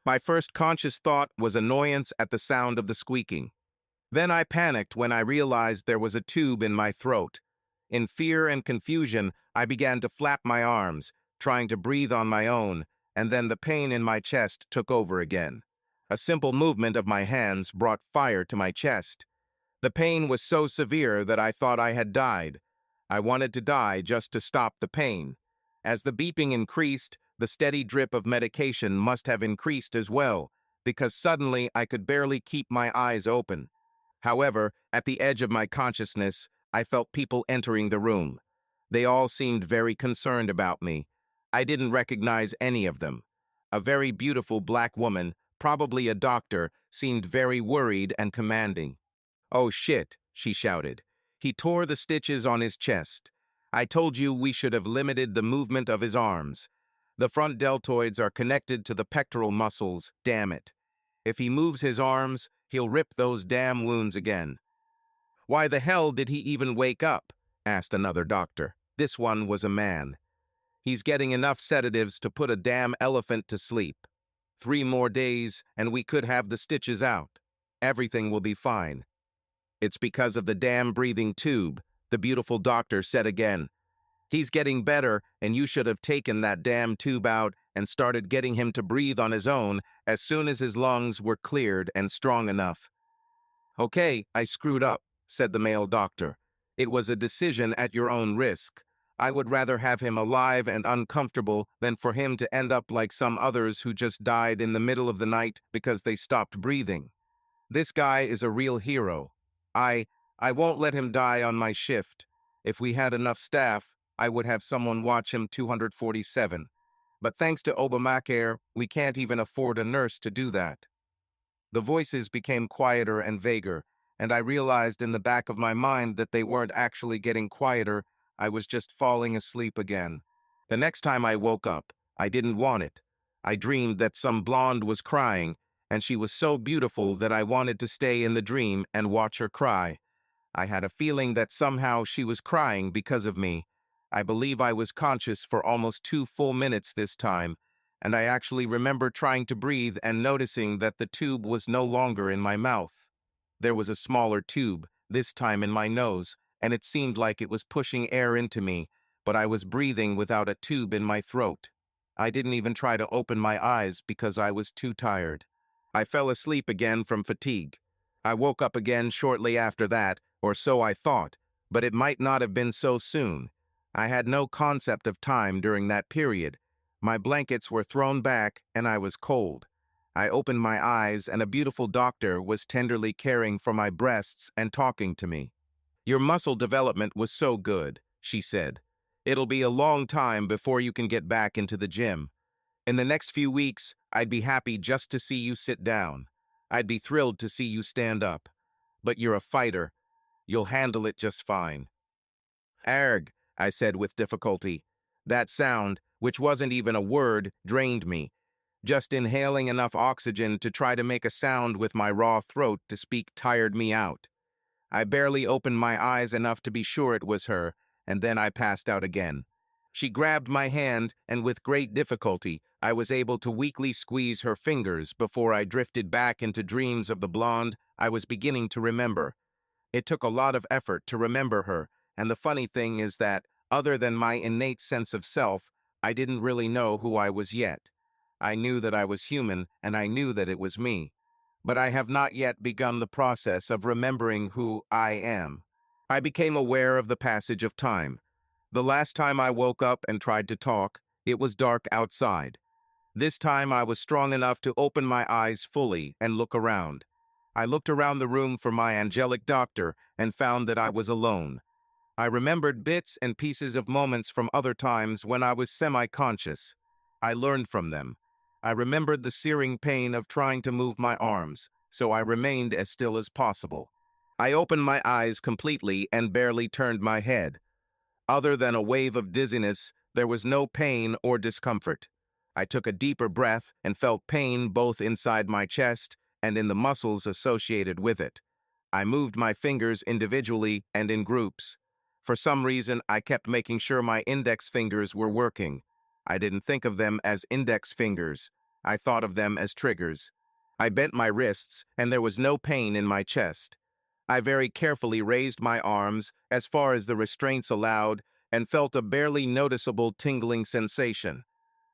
My first conscious thought was annoyance at the sound of the squeaking. Then I panicked when I realized there was a tube in my throat. In fear and confusion, I began to flap my arms, trying to breathe on my own, and then the pain in my chest took over again. A simple movement of my hands brought fire to my chest. The pain was so severe that I thought I had died. I wanted to die just to stop the pain. As the beeping increased, the steady drip of medication must have increased as well, because suddenly I could barely keep my eyes open. However, at the edge of my consciousness, I felt people entering the room. They all seemed very concerned about me. I didn't recognize any of them. A very beautiful black woman, probably a doctor, seemed very worried and commanding. "Oh shit," she shouted. "He tore the stitches on his chest. I told you we should have limited the movement of his arms. The front deltoids are connected to the pectoral muscles, damn it. If he moves his arms, he'll rip those damn wounds again." "Why the hell did he even wake up?" asked another doctor. This one was a man. "He's getting enough sedatives to put a damn elephant to sleep. 3 more days and we could have the stitches out. Everything will be fine." "It's because of the damn breathing tube," the beautiful doctor said again. "He's getting better, and you should have taken that damn tube out and started getting him to breathe on his own as soon as his lungs were cleared and strong enough." "Okay, I screwed up," said the male doctor. "It was a decision at your own risk. I would rather have him alive and uncomfortable than for him to end up like some others who just died in the middle of the night because they stopped breathing. This guy is a real hero. I won't let him die on my shift. If we had enough staff, I would have someone watch him 247. But thanks to Obamacare, we can't even afford a nurse to do that." The voices became quieter and vaguer, and I realized in the back of my mind that they weren't actually getting quieter, I was just falling asleep again. The next time I woke up, I didn't want it. I dreamed that some blonde was crying, and she was so beautiful that I wanted to stay in the dream and watch her cry. I had a feeling that somehow she was crying because of me. I believe I was conscious for almost 2 full minutes this time, and I actually remember trying to breathe and noticing that the tube was no longer in my mouth. There was a smaller tube, this time in my nose, and it seemed like it was pushing air into me, but I was breathing without a tube in my throat. I didn't even try to open my eyes because I was too tired. I fell asleep again from fatigue. I woke up again shortly after that, or so I thought, but it might not have been so soon. I had no concept of time during that period. My blankets were thrown back, and I was cold. I opened my eyes, and a beautiful doctor was tenderly caring for my breasts and talking to me. "Your muscle development was so good," she said. "It'll be a long time before you can get back into the gym. In the next few weeks, I'd be happy just to see you sit down. I'd be thrilled to see you stand up. But you're a fighter. You'll handle it just fine." "Arg," I said with difficulty. That sound, which wasn't even a word, drained me. Just inhaling enough oxygen to try to make a sound with my raw throat to speak tired me out. I barely opened my eyes enough to be sure it was her, and then I passed out again. She grabbed my hand, and with great difficulty, I was able to weakly squeeze her fingers before I drifted back into dreams of the blonde I was beginning to remember. It took a lot of effort to remember her, and the funny thing is that, other than my innate sense of self, I didn't really know who I was yet. I knew that I was human, and I knew that it was me. But I have not yet begun the process of remembering who I am. I became aware of the passage of time. The last time I woke up and tried to talk, it was dark outside. This time I was strong enough to open my eyes fully and look around. I looked around the room for my angelic doctor and found that I was alone. I remembered bits and pieces of moments from other times when I was semi-conscious. I learned from them. I remembered the searing pain of trying to move my arms, so I remained as still as possible. I opened my eyes completely and barely turned my head. Other than a wave of dizziness, there was no pain or discomfort. I took a deeper breath and felt pain both inside my chest and in the muscles associated with it. I moved my fingers individually and in groups. For some reason, I kept making sure my index fingers were working. I didn't think of them as index fingers. I thought of them as triggers. I bent my wrists, and there was no pain in my chest. I very carefully raised my arms as far as the restraints allowed and felt a barely noticeable tingling sensation.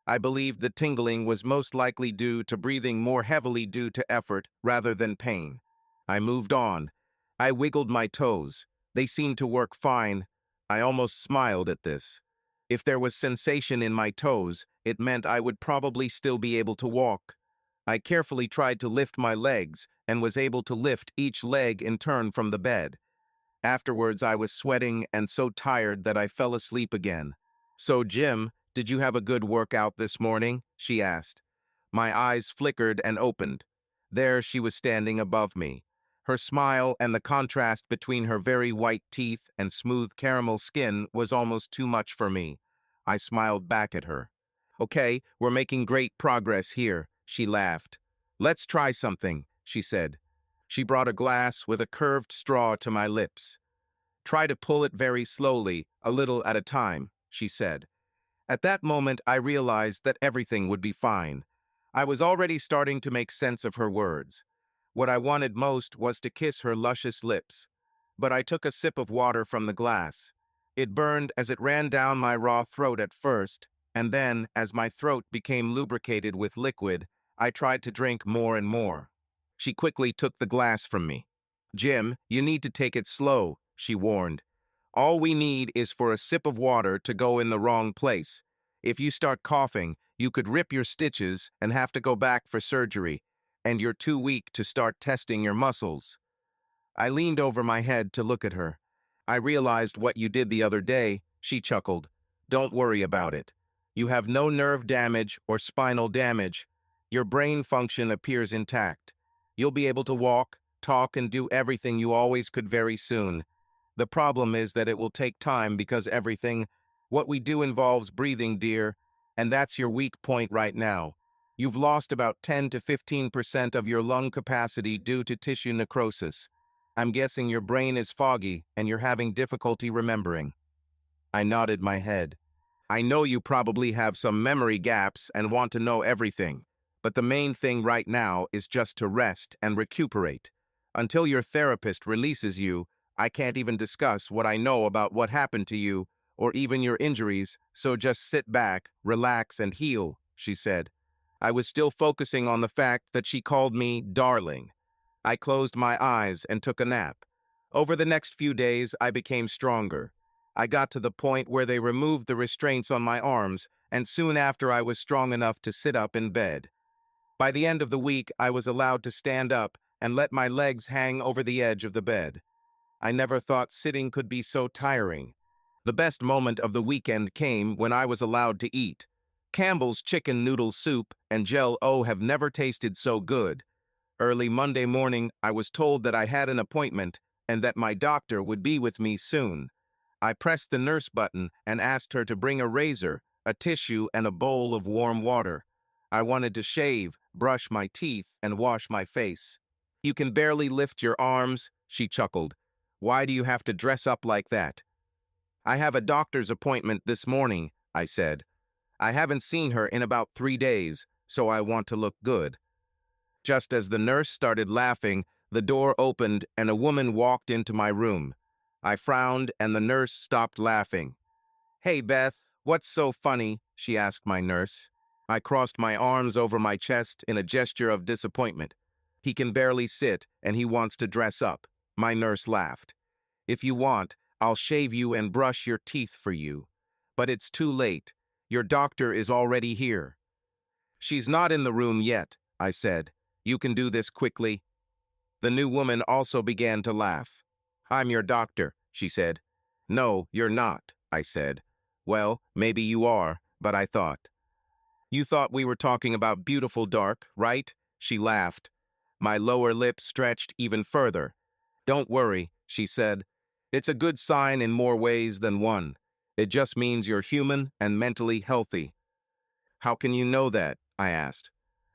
I believed the tingling was most likely due to breathing more heavily due to effort rather than pain. I moved on. I wiggled my toes. They seemed to work fine. I almost smiled at this. If there was sensation in my toes, it meant I would probably still be able to walk. I carefully tried to lift my legs and was able to lift each leg in turn from the bed. Afterwards, I was sweating and so tired that I fell asleep again. "So, Jim, did you have a good workout this morning?" she asked. My eyes flickered and opened. There she was standing above me. Her smile and the contrast between her very white teeth and smooth caramel skin was almost too much for me. I smiled back at her. "Okay, we're making great progress here," she laughed. "Let's try something," she said. She brought a glass with a curved straw to my lips. "Try to pull it very slowly, a little at a time," she said. At that moment, I realized that everything would be fine. I was already starting to make sense of her words. What I wanted most was to kiss her luscious lips. But I took a sip of water from the glass. It burned as it ran down my raw throat at first, and then, as my throat became lubricated with liquid, I tried to drink more and more. She quickly took the glass from me. "Jim, you need to take it slow," she warned. "All we need is for a sip of water to go in the wrong place. If you start coughing, you could rip your stitches and have to go back for surgery, and you're too weak to start testing your muscles." I leaned over my head to look at her. "I realized what you did the other day," she chuckled. "Don't worry about it. You have no nerve damage or spinal damage. Your brain function appears intact. You'll be able to walk, talk, and do everything you always could very soon. The problem is that it will take time because what we do involves breathing, dear, and that's your weak point right now. You've lost about 10 to 15% of your lung capacity due to tissue necrosis. I'm guessing your brain is foggy and you're having difficulty remembering." I nodded my head. "I know you probably have some memory gaps and want to know everything, but the main thing right now is just to rest and recuperate. Until your therapist releases you, I can't even discuss what I know about what happened to you or even your injuries, so just sit back, relax, and heal," she said. I was still focusing on the fact that she called me darling. I closed my eyes and took a nap. Over the next few days, I became stronger. I got to the point where they removed the restraints on my arms, and soon after I was strong enough to sit up in bed. By the end of the week, I was allowed to stand up and let my legs hang over the edge of the bed. I never thought sitting could be so tiring. The best moment of the weekend came when I was allowed to eat. Campbell's chicken noodle soup and Jell-O have never tasted so good. Early Monday morning, I was told that I had an appointment and that my doctor would be with me soon. I pressed the nurse button and asked her to bring a razor, a tissue, and a bowl of warm water. I wanted to shave, brush my teeth, and wash my face. "You can barely lift your arms," she chuckled. "Why do you have to dress up like that?" "I have a doctor's appointment this morning," I said. "I haven't seen her in about 3 days, so I want to look good." Just as the nurse started laughing, the door opened and a woman walked into my room. I frowned and the nurse stopped laughing. "Hey, Beth, what's so funny?" she asked my nurse. I crossed my arms over my chest in a gesture of disappointment. "He can barely sit and he wants to dress up." My nurse laughed. "If you want, I'll shave you and brush your teeth for you. But it's too late. Your doctor is already here." "She's not in the room yet," I said. "You can do this quickly." The new woman also began to laugh. "I'm your doctor," she said. "No, you're not," I said. "Well, maybe you are, but I thought." "You thought we were talking about beautiful dark, right?" She laughed. My lower lip stretched even further. "Don't worry," she said. "It's a good sign in more ways than one. It just means you're human and mentally healthy." "How can you know that?" I asked.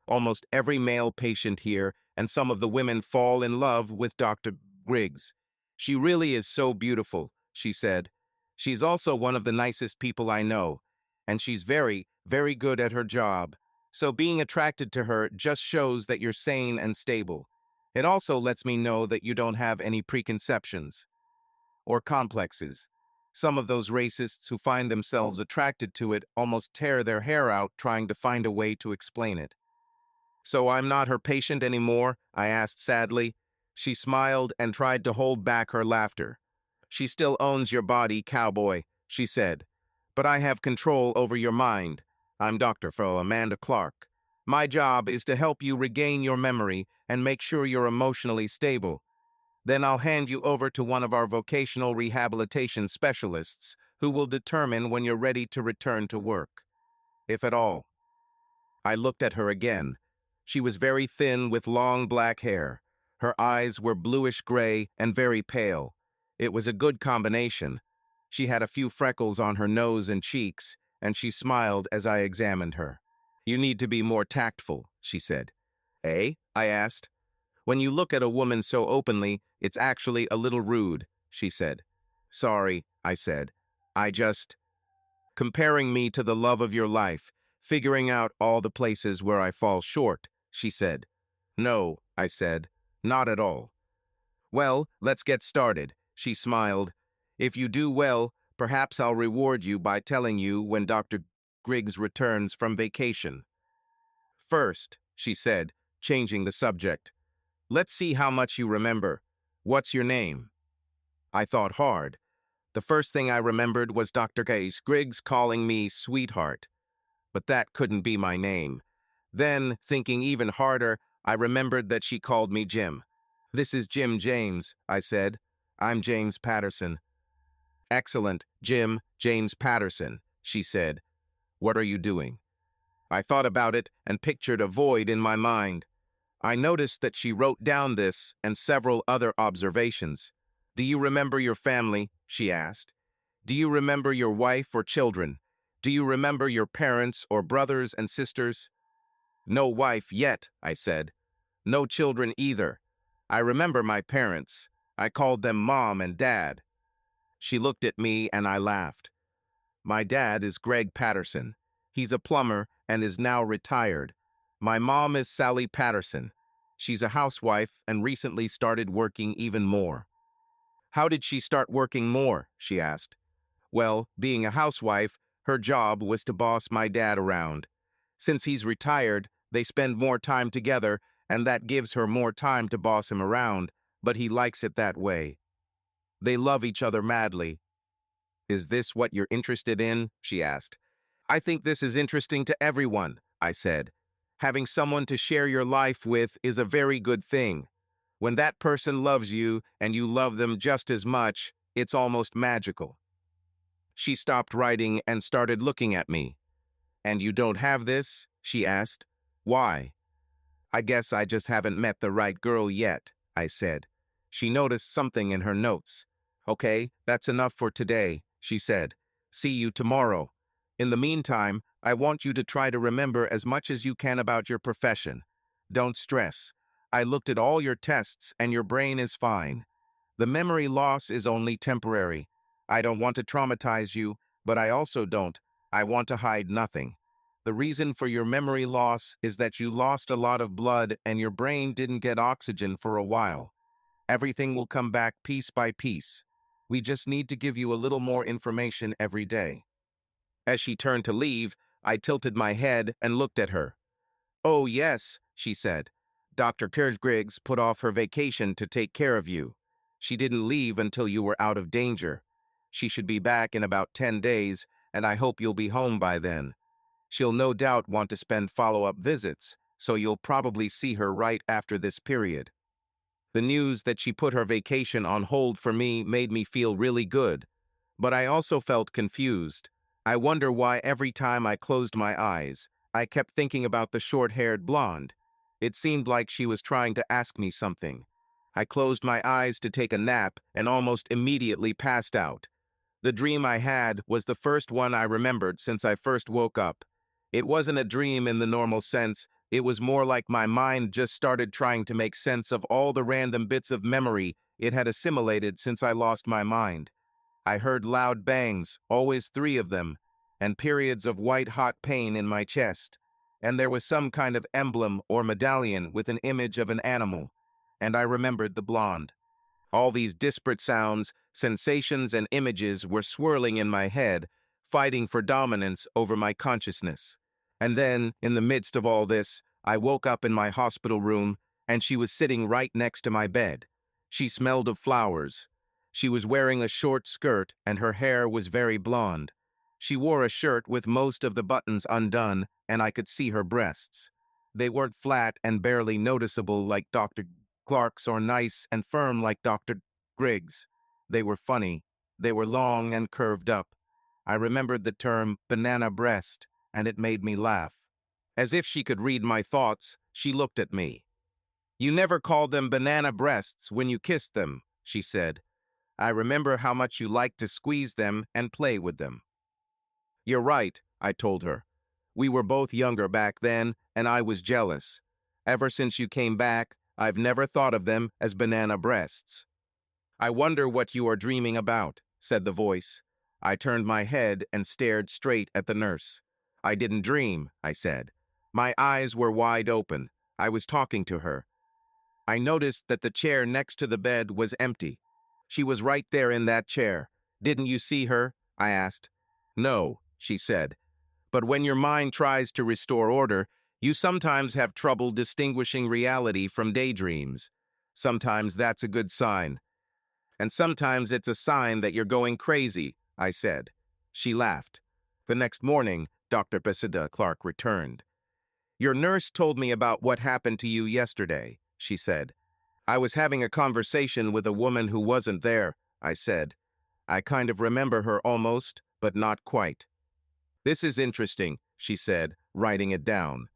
"Almost every male patient here and some of the women fall in love with Dr. Griggs. She really is so beautiful," she said. "She's also one of the nicest people I know, and she's very, very good at her job. So being attracted to her just shows that you're sane and stable. It also lets me know that you don't have any preconceptions or complexes. Some of those racists who find themselves attracted to it almost tear their hair out trying to find a way to explain it. So I'm not her patient anymore? I asked sadly. She smiled and tried to hold back her laughter. She still owns your body, cowboy, she said. But I have control over your mind. I'm Dr. Fo Amanda Clark. My job is to help you regain your memory and make sure you're emotionally stable. Then I'll hand you over to one of our vocational rehabilitation specialists who will determine when you're ready to return to work, if at all. I looked at her again. She was very thin with long black hair. Her eyes were bluish-gray and very pale. It was a good combination. She had a few freckles on her nose and cheeks, and she smiled as I examined her. You need to be more tactful, she said. Eh? I asked. When you look at a woman so openly, it's actually a little rude, she said. Sorry, I said. I just... Comparing me to the love of your life, figuring out all the places where I fall short, she said. No, I said, not at all. Well, let's get started, she smiled. If you do well, perhaps I'll reward you by telling you when Dr. Griggs returns from vacation. First, she said, changing the subject. Let's see how much you remember. What's your name? I thought hard. The first thing I remembered was Dr. Griggs calling me sweetheart. But that couldn't be my name. Then, thinking even harder, I remembered that she called me Jim. This is Jim James, I said. I'm James Patterson. Excellent, Jim, James Patterson, she said. What are you doing? I thought about it and pictured a void in my mind. I noticed that she wrote down this and several other observations. Do you remember your family? She asked. Do you remember your wife or children? Do you remember your parents or brothers and sisters? No wife yet, I said. No children either. I remember my parents. I called them Mom and Dad. She looked at me and I laughed. My dad is Greg Patterson. He's a plumber and is now retired. My mom is Sally Patterson. She's a housewife and recently started working even more. How did she start working more? She asked. Well, being a housewife, her job was to boss my dad around. Since he's retired, they spend more time together, and that gives her more time to boss him around, but he likes it that way. They love each other madly. Is this what you're interested in? She asked. I think this is interesting to everyone, I said. Having someone to share your life with is a very good thing. When that person loves you and you love them just as much, it's almost magical. She stopped writing and started looking at me. And you don't have this? She asked. Why? I guess I just haven't met the right girl yet, I said. She noticed something in her notes. Okay, that's enough for today, she said. See you tomorrow. In the meantime, I want you to try to remember as much as you can about your profession. Don't stress. I looked at all your tests and your brain is fine. The memory loss is only temporary. I don't want to traumatize you, but I also don't. I want to hide nothing. The reason for your memory loss is that you lost a lot of blood and your brain didn't get oxygen for a while. Everything will come back piece by piece. We just need to give you a little more information every day. As she turned to leave, I tilted my head and looked at her. Oh, yes, she said. Dr. Griggs put off her vacation to take care of you. She didn't leave until you were out of danger. She should be back in about 10 days, and I hope you'll be home by then. She'll no doubt want to spend follow-up visits, so you'll probably see her right after this period. The news that she put her vacation on hold for me made me feel really good, but I also felt confused. I wonder why every time I closed my eyes, I kept thinking about the short-haired blonde. It seemed like she was trying to ask me something. I closed my eyes to take a nap and almost immediately passed out. The dream I had was the first one I remembered since I first woke up. It wasn't a dream in the normal sense. It was more like my mind just started trying to make sense of all the random bits of memory it had assimilated since I lost my mind. I heard loud bangs, always 3 of them, and periods of white-hot pain in my chest. and there was some kind of emblem or medallion with an image of an animal, and I remembered the blonde. All these disparate sounds, sensations, and images were swirling in my head, fighting for dominance over my consciousness. And then, in the midst of all this, I woke up in my hospital room, and she was sitting right next to my bed. She smelled of flowers. She was wearing a short skirt, and her hair was very blonde. She wore a shirt with most of the buttons undone, and I could see her breasts. They weren't flat and barely noticeable like Dr. Clark's or nice and firm like Dr. Griggs. They were funny. They were long and curved up. I remembered the term banana breast, and it made me laugh. As if she could read my thoughts, she looked at me. "You never called them banana breasts when you kissed them," she said. "I remember how much you liked to squeeze them and play with them." "You're right," I told her. "We were both younger back then, and I was jealous. Ever since you came back, I've never thought of them as banana breasts." "I wonder what you are dreaming about," said the voice. I turned my head and stared straight at the nurse. "I didn't dream," I said. My eyes were wide open. I was talking to her. I noticed that the chair next to the bed was empty. She was right there in that chair. "Didn't you see her?" I asked. "No," she said. "But when your mind tries to restore order, you sometimes have trouble distinguishing reality from daydreams. Sometimes that's a good sign. And sometimes it's a sign that you're going crazy," I said. She laughed. The next morning, Dr. Besida Clark returned. "Your nurse told me about what happened to you yesterday," she said. "I was having a conversation with a woman who wasn't there," I said. "I kind of remember her almost, but not quite." "This is interesting," she said, writing it down.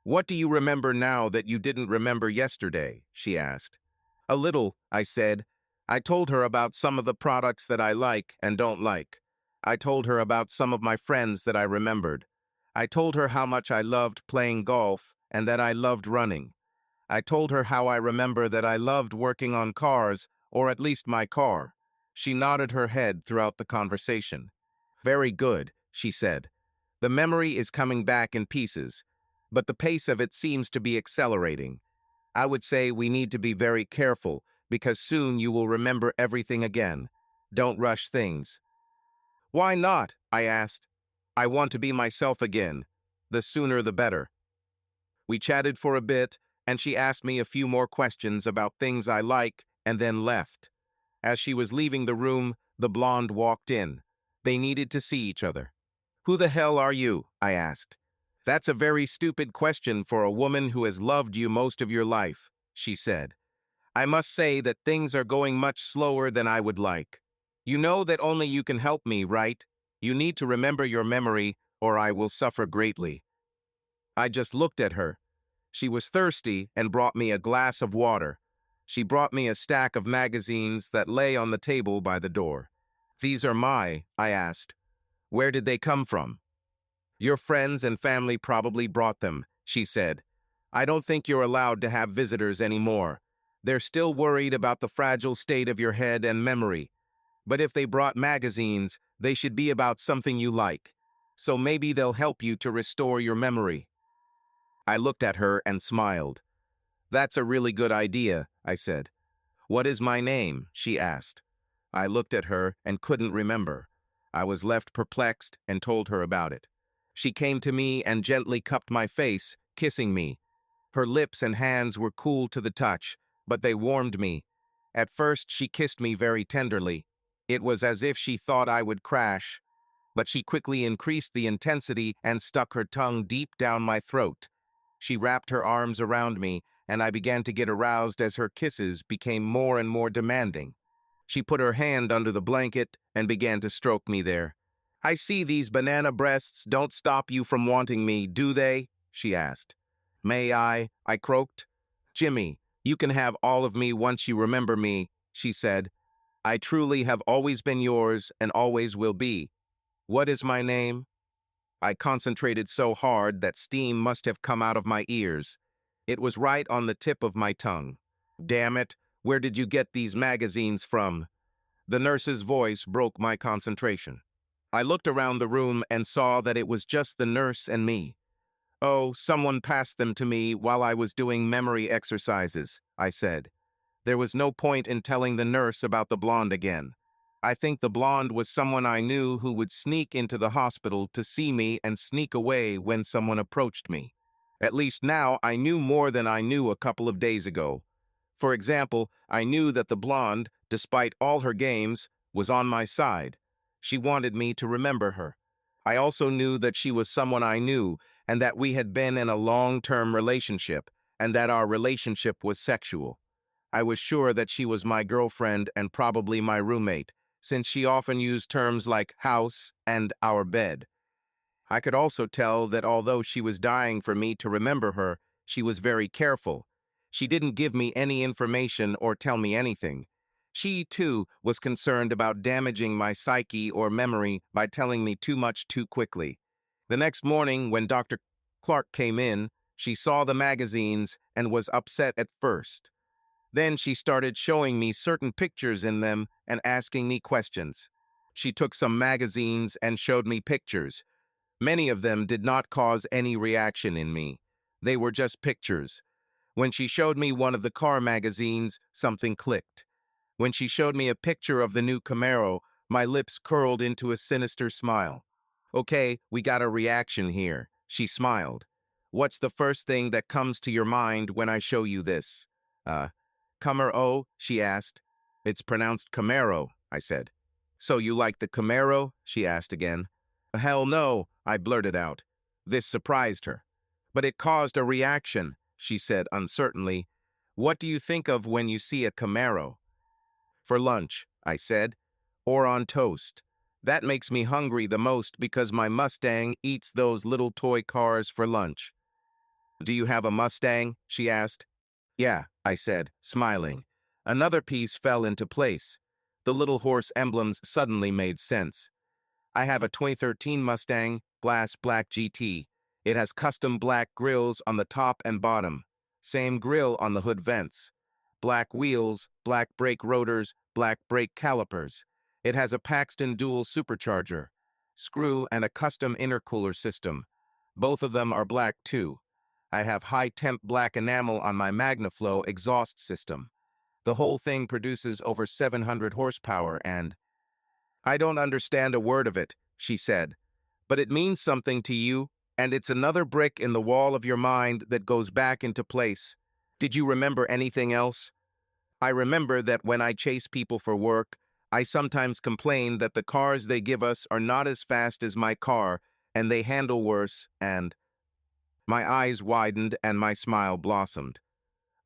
"What do you remember now that you didn't remember yesterday?" she asked. "A little," I said. I told her about some of the products that I like and don't like. I told her about some of my friends that I remembered. I told her how much I loved playing golf and that I loved running. I told her how I remember that I loved working on cars, or at least my car. She nodded her head throughout the conversation. "Very good," she said. "The memory is coming back in pieces, but the pace of it seems to be accelerating. I would say we need to be very careful, because soon you will remember everything again. Don't rush things." "Why not?" I asked. "I want to be myself again. The sooner the better." We chatted for a bit, and she asked me a few more questions about things I like, and then left. As she was leaving the room, the blonde walked in. They needed to see each other. "Who the hell are you?" I asked. "That's a very stupid question for a woman who has loved you most of your life," she said. "I must say that things are going much slower than I would like. You know that only you can help me, right? You need to remember your memory, or I will suffer greatly." I just looked at her. She was thirsty and brought me a glass of water. She brought me a stack of magazines that lay on the table by the door. "These are I asked. "Where did they come from?" "Your friends and family probably brought them," she said. "I don't think you're allowed to have visitors anymore. They're still worried about the fragile state of your head and memory. But if they brought magazines, they should be about something you like. So maybe they'll help you to restore your memory." I looked at her and smiled. "That's a really good idea," I said. "What is my name?" she asked. I looked at her and couldn't remember. I was left perplexed and told her about it. She came to me and gently cupped my face, kissing me. Her lips and hands were cool to the touch, but they warmed me. At first, she kissed me very tenderly. It was as if she thought I would crash, but she quickly increased the intensity and stuck her tongue deep down my throat. She wrapped her arms around me, and I began to get aroused as her kisses became more and more demanding. She put her hand under the blanket and began to stroke me there. "I see these banana breasts don't stop you from wanting me, do they?" she asked. "May I croaked. "Jimmy, you can have all of me once you remember me," she said. "I truly have always been yours and always will be. What is my name?" I concentrated so hard that steam must have come out of my ears. It was right on the tip of my tongue. "Damn it, where did you get these magazines from?" The nurse's voice broke my concentration. I looked around the room and saw that it was just the nurse and me. Oh, someone passed them to me while I was doing memory exercises, I said. There was no point in telling the nurse about the blonde again. I think the blonde was someone I knew who would sneak into the hospital to see me and sneak away when someone approached me. At least now I knew more than I knew a couple of days ago. For example, I knew that the blonde, despite all her games, was on my side. She wanted me to remember her. I also knew that she was someone I knew and that we had been in a long-term relationship and that our relationship was sexual. I was sure that she was my girlfriend and probably my roommate, since she often used terms like house and our bed. I could also tell that although she was dying for me to remember her, she was very careful. She didn't give me any information or tell me anything. She, too, was concerned about damaging my psyche or memory by telling me too much too quickly. The next morning, when Dr. Clark came in, she saw the magazines and was upset at first. Then she started showing me certain pictures in them and asking me questions. She took some magazines and showed me pictures. Many of them did not cause any reaction in me. They were just pictures. When she showed me one of the car magazines, something clicked. When she showed me a picture of the new Camaro, my lips curled into a sinister smile. Okay, we got a reaction here. She smiled. What's the first thing that comes to your mind when I show you this? Uh, Camaro, she asked. It's pronounced Camaro, I said. So you like the Camaro? She asked again. Hell no, I blurted out. This surprised her. But it caused a reaction, she said uncertainly. What do you think of when you see a Camaro? For lunch, I said, or on toast. That makes me hungry the most because my Mustang eats those little toy cars for lunch. Do you have a Mustang? She asked. Yeah, I said, smiling. Another piece fell into place. The little horse emblems suddenly made sense. I have a 2013 Mustang Glass Black GT. It has custom black grills on the top and bottom. Same grill on the hood vents. Black wheels, black brake rotors, black brake calipers. It has a Paxton dual supercharger, screw, and a custom intercooler system. Both of them are black too. I have high-temp black enamel on my MagnaFlow exhaust system. The whole thing produces over 700 horsepower and... I don't understand a word of it, she said, but it means something to you, and it's another brick in the wall of your mind that goes back into place. Did you remember anything else? I remember that when I chase people for work, I sometimes complain that the cars they give us are not as fast as my car, and they handle worse, and... My eyes widened and my smile blossomed.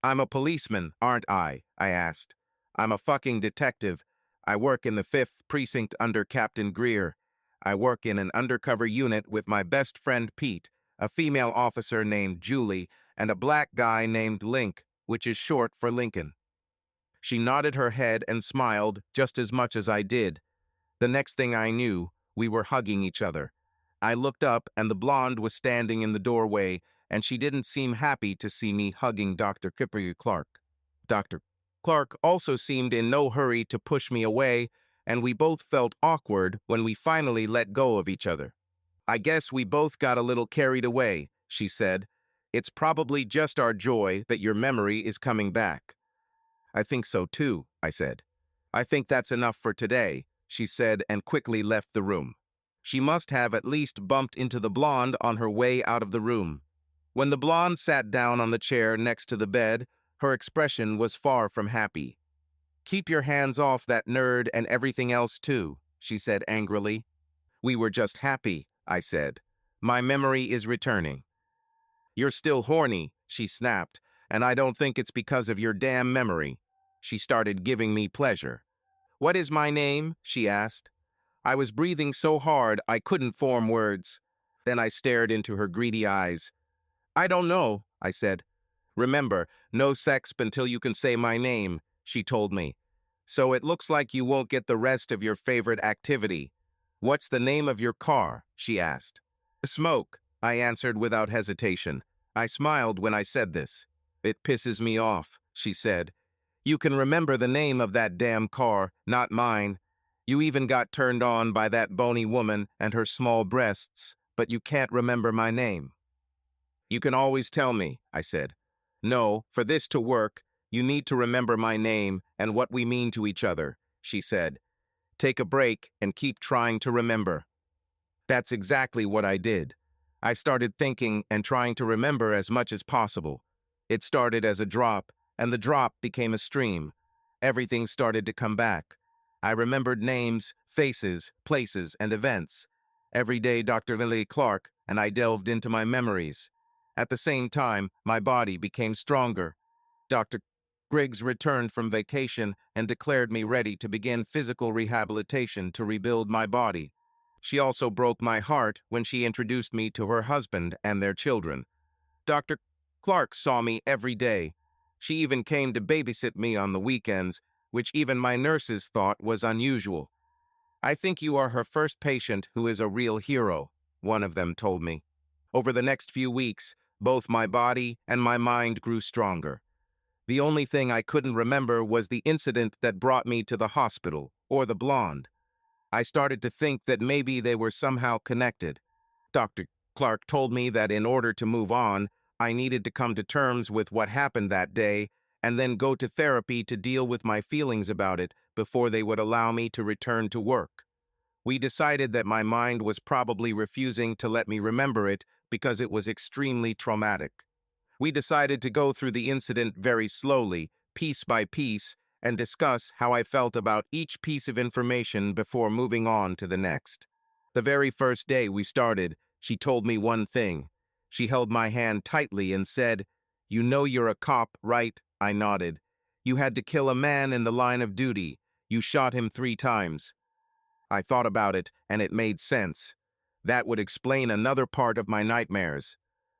I'm a policeman, aren't I? I asked. I'm a fucking detective. I work in the 5th Precinct under Captain Greer. I work in an undercover unit with my best friend Pete, a female officer named Julie, and a black guy named Link, which is short for Lincoln. She nodded her head and smiled just as much as I did. The next thing I knew, we were hugging each other. I looked up and the blonde was standing in the doorway, and she didn't seem happy to see me hugging Dr. Clark. Dr. Clark also seemed in no hurry to push me away, and we both felt awkward when we finally let go of each other. I guess we both got a little carried away, she said. It's probably just our joy that your memory is coming back. I think so too, I said. I think that's enough for today, she said and quickly left the room. She must have at least bumped into the blonde on her way out of the room. When the blonde sat down on the chair next to the bed, her expression was far from happy. Keep your hands off that nerd and everything else too, she said angrily. We were just happy, I said. My memory is returning. You're still horny, she snapped, and I don't think it's because of your damn memory. She started giving me pleasure. What is my name? She asked. I was breathing so hard I couldn't form words. Then I stared into her greedy eyes. I don't know, I said. Remember, no sex until you can say my name, she told me. So it looks like you won't get the rest of your favorite activity. What's the name of your car? She asked. Smoke, I answered without hesitation. I smiled when I said this. It pisses me off, she said. You can remember the name of that damn car, not mine. You even got turned on by that bony woman and her small breasts, but you can't remember my name. You can always tell me, I said. No, for this to work, you need to remember my name and what we mean to each other, she said. Take a break and keep trying to remember. That's exactly what I did. I started thinking and trying to remember as much as possible. It started as a drop, and the drop became a stream. Everything started to come back. I remembered names, faces, places, and events. Every day, Dr. Lily Clark and I delved into my memories. At the same time, my body became stronger. Dr. Griggs returned from vacation and declared me ready to begin physical rehabilitation to rebuild my body. She also broke my heart when she introduced me to her husband and their children. Dr. Clark saw me every day. She even came to babysit me on the weekends, which even my nurses thought was unusual. I think you are her first patient who is a real hero, one of them told me. Over the next few weeks, both my body and my mind grew stronger. The only thing I couldn't remember was the incident that brought me to the hospital, or the blonde. I started to think that maybe they were somehow connected. Dr. Clark told me that in order to move on, I needed to come to terms with what happened that day and then go to therapy to deal with my feelings about it before they would allow me to return to work. We decided that my mind was probably refusing to let me remember it because it was extremely traumatic. We decided to go through the incident very slowly, piece by piece, and discuss how I felt about each piece of information before moving on to the next. The very first day we started, she told me one thing. She held my hand tightly and said, "You know you're a cop, right?" I nodded. "You had to kill a man in the line of duty. You shot him 3 times. I thought about it, and it made sense. That would explain another part of my nightmares.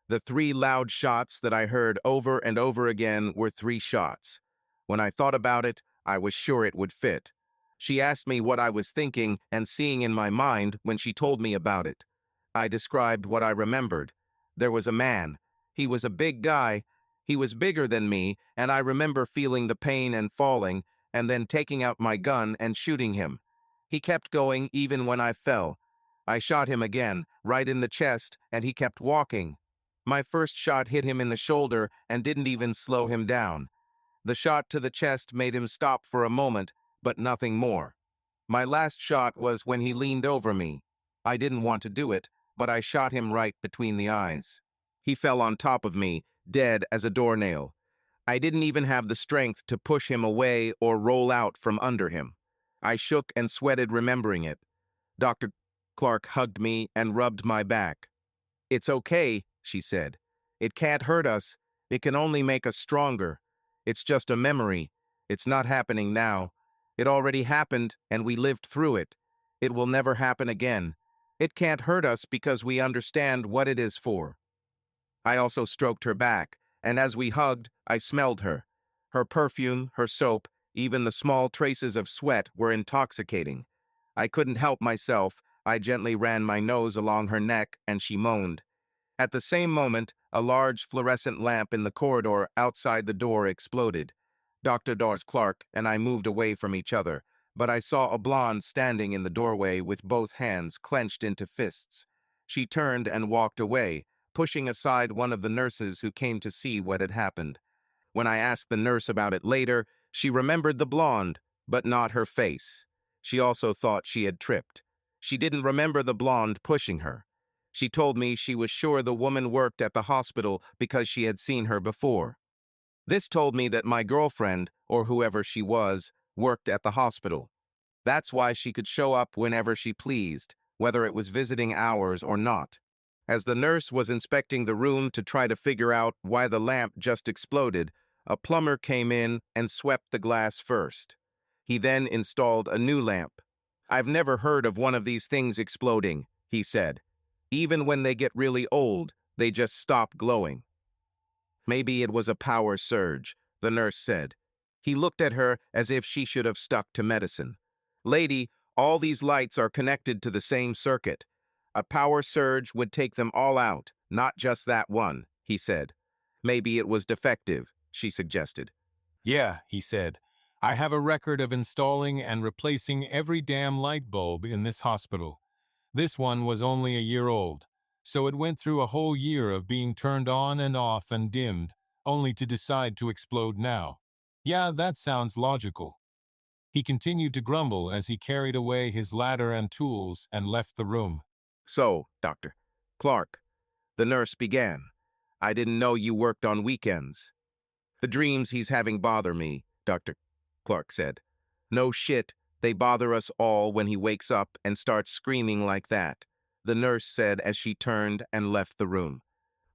The 3 loud shots that I heard over and over again were 3 shots. When I thought about it, I was sure it would fit. She asked me what I was thinking and seeing in my mind when she told me about it. I described what I remembered. There was a man. He was a big guy. He was bigger than me, and I remember feeling the pain and falling, and then taking out my gun and shooting him. He kept going even when I fell. I shot him again, right in the chest, and he kept walking. My first shot hit him in the shoulder and didn't even slow him down. The shot to the chest made him stop for a moment, but nothing more. My last shot was when he leaned over me. I didn't want to do it, but I shot him right between the eyes. He fell on top of me, dead as a doornail. I didn't even have the strength to push him away or roll out from under him. I shook and sweated remembering it. Dr. Clark hugged me and rubbed my back. "It's okay," she said. "It can't hurt us. It can only make us stronger. It's just a memory. It's not happening now. It already happened, and we lived through it. It will never happen again. It can't hurt us because we understand what it is for." I also stroked her back, and as we hugged, I smelled her. Her perfume, her soap, even the small traces of sweat were intoxicating. I couldn't help myself. I gently ran my nose along her neck, and she moaned. At the same moment, a large fluorescent lamp in the corridor outside the door exploded. Dr. Dawes Clark and I moved away from each other, but I saw a blonde standing in the doorway with both hands clenched into fists. She turned and walked away, pushing aside one of the nurses who came to see what had happened. When I asked the nurse about it later, she remembered the blonde, but not her face. She also thought she had tripped. She didn't remember the blonde pushing her. She told me she was sure the woman worked at the hospital because she had seen her before. This told me that my girlfriend, or whoever she was, worked at the hospital. That's why she could show up whenever she pleased, whether it was visiting hours or not. As the nurse was inspecting the room to try to figure out why the lamp just exploded, a plumber came in and swept the glass first. He then installed a new lamp. "I've never heard of one of these things exploding," he said. "Even when they get really old, they just stop glowing." "Maybe it was a power surge," the nurse said. He looked at her as if she should have stuck to medicine. "Lady, all these lights are connected to the same circuit. A power surge would take them all out, not just that one," he said. "Maybe it was defective," she suggested. "Yeah," he said. "I have a record of installing and replacing every damn light bulb in this hospital. This one was only a year old. So it went through a whole year of being turned on and off and dimmed, only to decide to explode now. Yeah, that sounds logical. He continued to grumble as he carried away his ladder and tools and left the room. So, Dr. Clark, the nurse began. I didn't know you worked on weekends. The dreams he's having bother me, Dr. Clark said. No shit, they bother us all when he wakes up and starts screaming like that, the nurse said as she turned and left the room.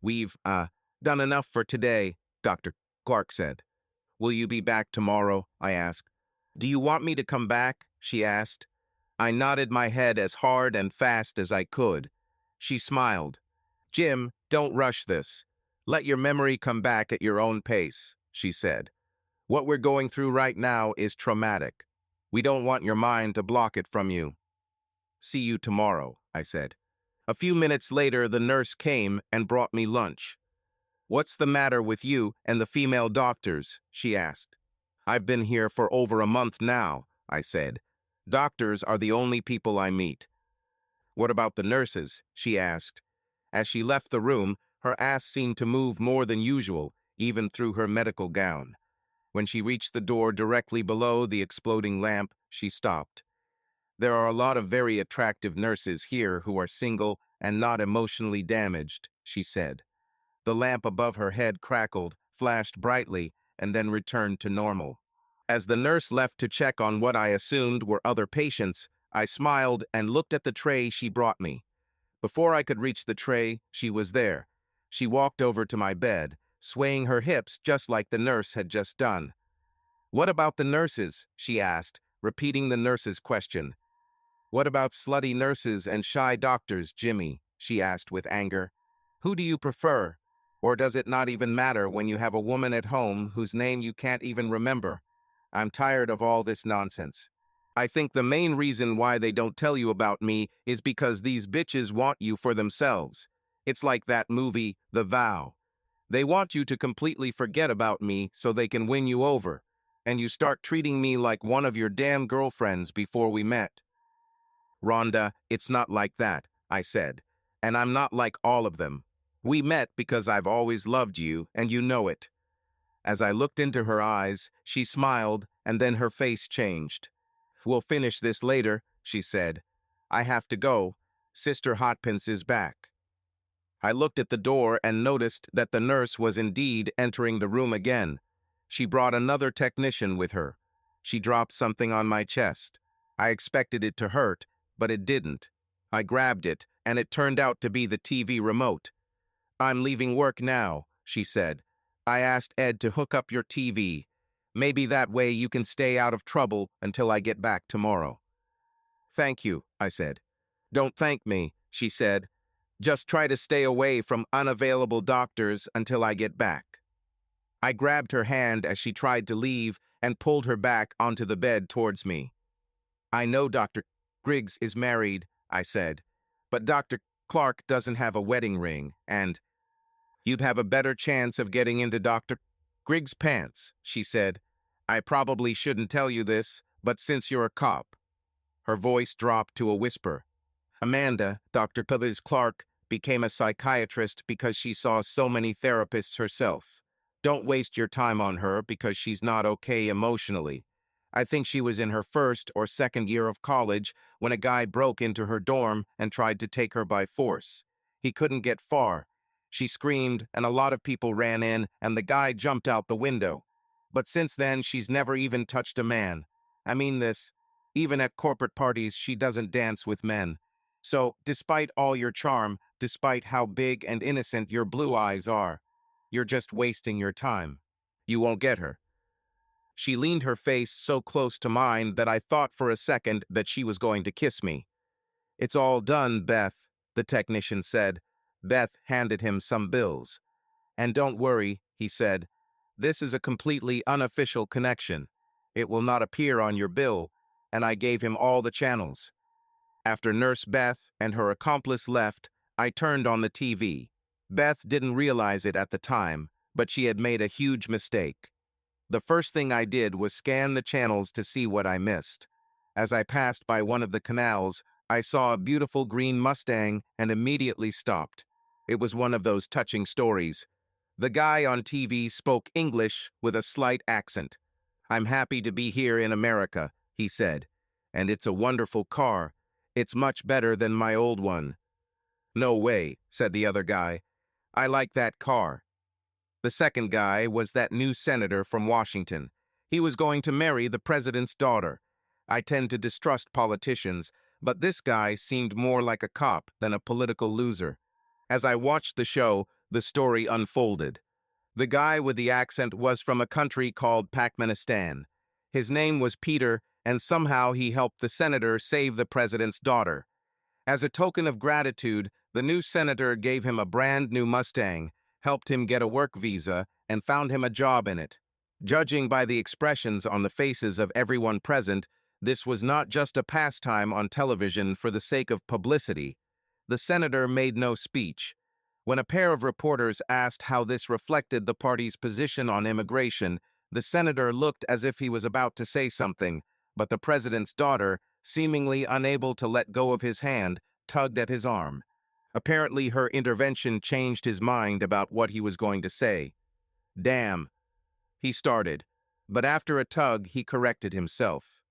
We've, done enough for today, Dr. Clark said. Will you be back tomorrow? I asked. Do you want me to come back? She asked. I nodded my head as hard and fast as I could. She smiled. Jim, don't rush this. Let your memory come back at your own pace, she said. What we're going through right now is traumatic. We don't want your mind to block it from you. See you tomorrow, I said. A few minutes later, the nurse came and brought me lunch. What's the matter with you and the female doctors? She asked. I've been here for over a month now, I said. Doctors are the only people I meet. What about the nurses? She asked. As she left the room, her ass seemed to move more than usual, even through her medical gown. When she reached the door directly below the exploding lamp, she stopped. There are a lot of very attractive nurses here who are single and not emotionally damaged, she said. The lamp above her head crackled, flashed brightly, and then returned to normal. As the nurse left to check on what I assumed were other patients, I smiled and looked at the tray she brought me. Before I could reach the tray, she was there. She walked over to my bed, swaying her hips just like the nurse had just done. What about the nurses? She asked, repeating the nurse's question. What about slutty nurses and shy doctors, Jimmy? She asked with anger. Who do you prefer? Or does it not even matter when you have a woman at home whose name you can't even remember? I'm tired of all this nonsense. I think the main reason why they don't tell you about me is because these bitches want you for themselves. It's like that movie, The Vow. They want you to completely forget about me so they can win you over, and you start treating me like one of your damn girlfriends before we met. Rhonda, it's not like that, I said, and I'm not like all of them. We met because I've always loved you, and you know it. As I looked into her eyes, she smiled, and then her face changed. We'll finish this later, she said. I have to go. Sister Hotpants is back. I looked at the door and noticed that the nurse was indeed entering the room again. She brought another technician with her. She dropped something on my chest. I expected it to hurt, but it didn't. I grabbed it, and it turned out to be the TV remote. I'm leaving work now, she said. I asked Ed to hook up your TV. Maybe that way you can stay out of trouble until I get back tomorrow. Thank you, I said. Don't thank me, she said. Just try to stay away from unavailable doctors until I get back. I grabbed her hand as she tried to leave and pulled her back onto the bed towards me. I know Dr. Griggs is married, I said, but Dr. Clark doesn't have a wedding ring, and you'd have a better chance of getting into Dr. Griggs' pants, she said. I probably shouldn't tell you this, but since you're a cop. Her voice dropped to a whisper. Amanda, Dr. Clark, became a psychiatrist because she saw so many therapists herself. Don't waste your time on her because she's not okay emotionally. I think she was in her first or second year of college when a guy broke into her dorm and tried to take her by force. He couldn't get far. She screamed, and a lot of people ran in, and the guy jumped out the window. But since then, she's never even touched a man. I mean this. Even at corporate parties, she doesn't dance with men. So, despite all your charm, despite how big and innocent your blue eyes are, you're just wasting your time. You won't get her. She leaned her face so close to mine that I thought for a second that she was going to kiss me. It's all done, Beth, the technician said. Beth handed him some bills. And don't worry, he said. This is a completely unofficial connection. It will not appear on your bill, and I gave him all the channels. After Nurse Beth and her accomplice left, I turned on the TV. Beth didn't realize it at the time, but she had made a huge mistake. The first thing I did was scan the channels to see what I missed. As I passed by one of the canals, I saw a beautiful green Mustang and immediately stopped. It was one of those touching stories. The guy on TV spoke English with a slight accent. "I'm happy to be here in America," he said. "And it's a wonderful car. It's much better than my old one." "No way," said the other guy. "I like that car." The second guy was that new senator from Washington. He was going to marry the president's daughter. I tend to distrust politicians, but this guy seemed more like a cop than a political loser. As I watched the show, the story unfolded. The guy with the accent was from a country called Pakistan. His name was Peter, and somehow he helped the senator save the president's daughter. As a token of gratitude, the new senator gave him a brand new Mustang, helped him get a work visa, and found him a job in it. Judging by the expressions on the faces of everyone present, this was not just a pastime on television for the sake of publicity. The senator made no speech. When a pair of reporters asked how this reflected the party's position on immigration, the senator looked as if he was about to say something, but the president's daughter, seemingly unable to let go of his hand, tugged at his arm. Apparently, her intervention changed his mind about what he was going to say. "Damn," he started, but after a tug, he corrected himself.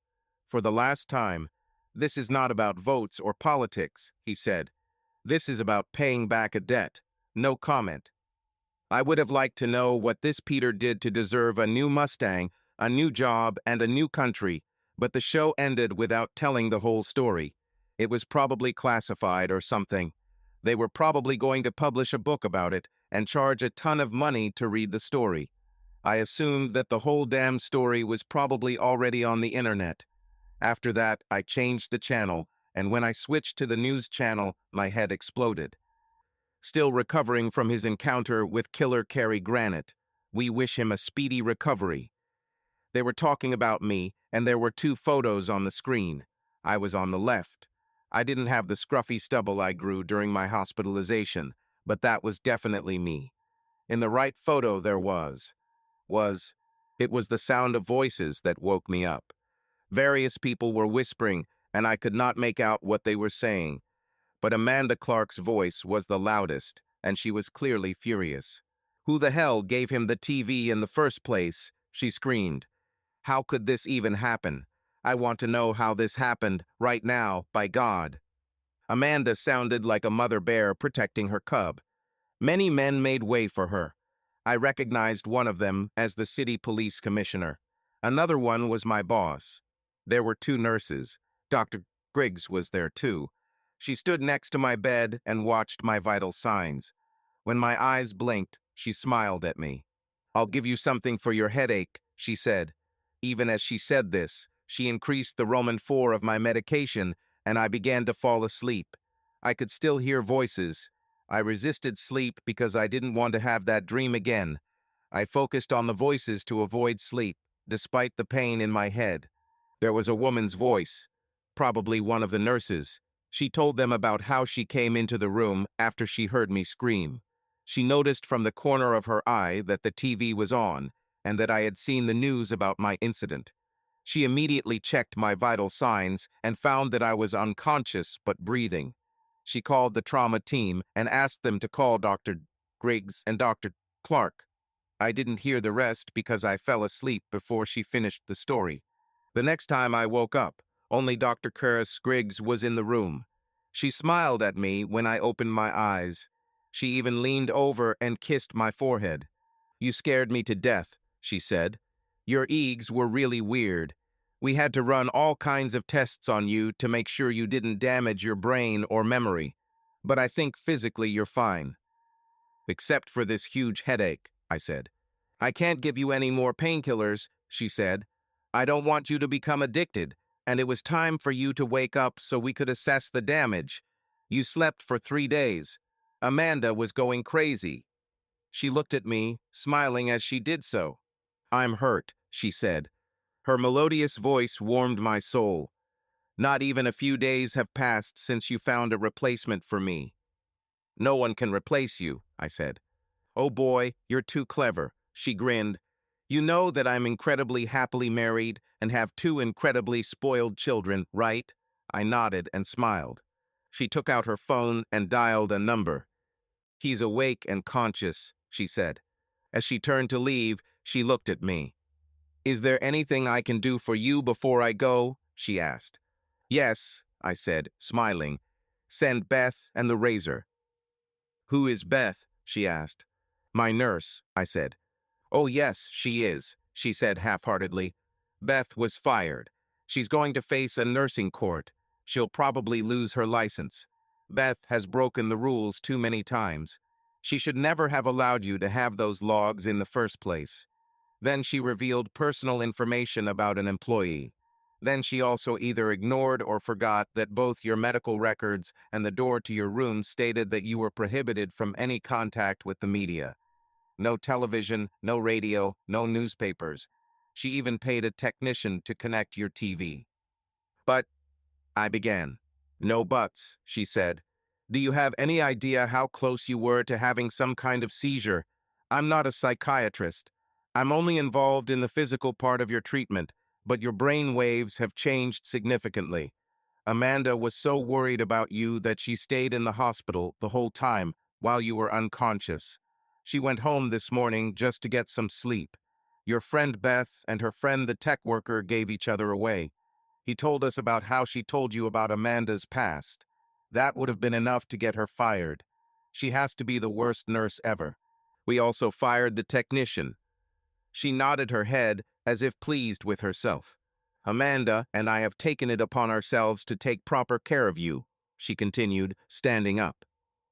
"For the last time, this is not about votes or politics," he said. "This is about paying back a debt." No comment. I would have liked to know what this Peter did to deserve a new Mustang, a new job, and a new country, but the show ended without telling the whole story. It was probably classified or something. They were probably going to publish a book about it and charge a ton of money to read the story. I assumed that the whole damn story was probably already on the internet. After that, I changed the channel, and when I switched to the news channel, my head exploded. Still recovering from his encounter with Killer Cary Grant, we wish him a speedy recovery. They were talking about me, and there were two photos on the screen. I was on the left. I didn't have the scruffy stubble I grew during my hospitalization, but that was definitely me. In the right photo there it was the sound of voices that woke me up. Various people were whispering, and I could not make out what they were saying. But Amanda Clark's voice was the loudest, and she was clearly furious. "Who the hell gave him the TV in the first place?" she screamed. "How could this even happen? I want to know how this happened, right now, by God." Amanda sounded like a mother bear protecting her cub. Many men made way for her. I recognized one of them as the city police commissioner. Another one was my boss. There were two nurses. Dr. Griggs was there too. She stood next to my bed and watched my vital signs. When my eyes blinked, she smiled at me. "I'll give you something for your headache," she said. Even as she said this, she increased the Roman 4 of my medication, and I began to fall asleep. I could still hear voices. I resisted sleep because I didn't want to have that dream again. I focused on the voices to avoid sleep, despite the pain in my head. There was a woman's voice, probably one of the nurses. She told them about how she came into the room after she heard me scream. She noticed from the corner of her eye that the TV was on, and that I had seen the news about my incident. She immediately checked my vital signs and found that I was unconscious but breathing. She called the trauma team and asked them to call Dr. Griggs and Dr. Clark. I didn't hear the rest because I fell asleep before she finished the story. The next time I woke up, only Dr. Curtis Griggs was in the room. She smiled at me when I opened my eyes. She even leaned over and kissed my forehead. "You scared me to death," she said. "Your EEGs were really weird. We had to run all kinds of tests on you to make sure you didn't damage your brain or memory. But I think physically you're fine." "Except for this huge headache," I said. "I can't give you any more painkillers," she said. "I don't want you to become addicted, and it was time for you to wake up so we could assess the damage. You slept for 3 days. Amanda was going crazy." She looked at me, smiling as she did so. "I'm hurt," she said. Her melodious voice warmed my soul. "Not even a few days have passed since you found a replacement for me." "No one can replace you," I said. "Oh boy, you're too clever," she grinned. "You know that I'm incredibly happily married and have 2 incredibly spoiled children, right?" I nodded and smiled. She took out her phone and dialed a number. "He's awake and conscious," she said. As she turned to leave, she looked at me. "Is there anything I can do for you before I go?" she asked. "Yes," I said, smiling. "Send Beth and the razor." "Who is Beth?" she asked. "My nurse," I said. "Oh, yes, she is," she said half-heartedly. "Beth was fired. She's going to face a nursing court. She'll probably lose her license. Beth has broken the rules too many times. She should never have allowed you to have those logs in the first place." Then she revealed personal information about an employee. Then she also either ignored or forgot that both your medical records and the door to your room stated that you were prohibited from any contact with the media. No television, no radio, no newspapers. She even paid a technician to connect your TV. "But," I began. "No buts," she said. "Do you have any idea how close you were to having some kind of seizure? I'm not a psychiatrist. I'm only involved in the physical part of your treatment, but your brain waves have changed significantly. Amanda was so worried about you that she stayed in the hospital the whole time while you were unconscious. She went home this morning just to get some sleep. Your friend Beth and her friend the tech worker gave each other away. He told us about how she told you about Amanda's past. That would have been enough to get her fired. She has to be the worst nurse ever. We also fired the technician." She nodded her head as if pleased with herself. "Amanda and I have taken it upon ourselves to take proper care of you," she continued, standing up.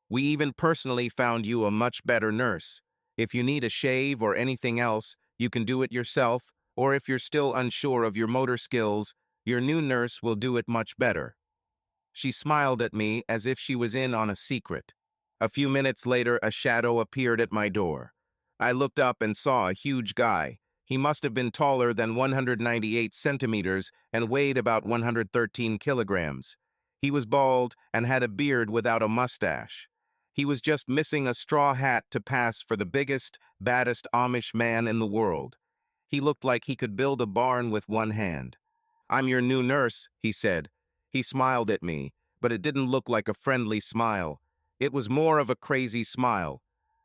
"We even personally found you a much better nurse. If you need a shave or anything else, you can do it yourself, or if you're still unsure of your motor skills, your new nurse will do it much better." She smiled at me as if she was in on a secret. A few minutes later, a shadow appeared at my door. I looked up and saw a huge guy. He must have been taller than 198 centimeters and weighed about 113 kilograms. He was bald and had a beard without a mustache. He was just missing a straw hat to pass for the biggest, baddest Amish man in the world. He looked like he could build a barn with one hand. "I'm your new nurse," he said. He smiled at me, but it didn't look like a friendly smile. It was more of a crazy smile.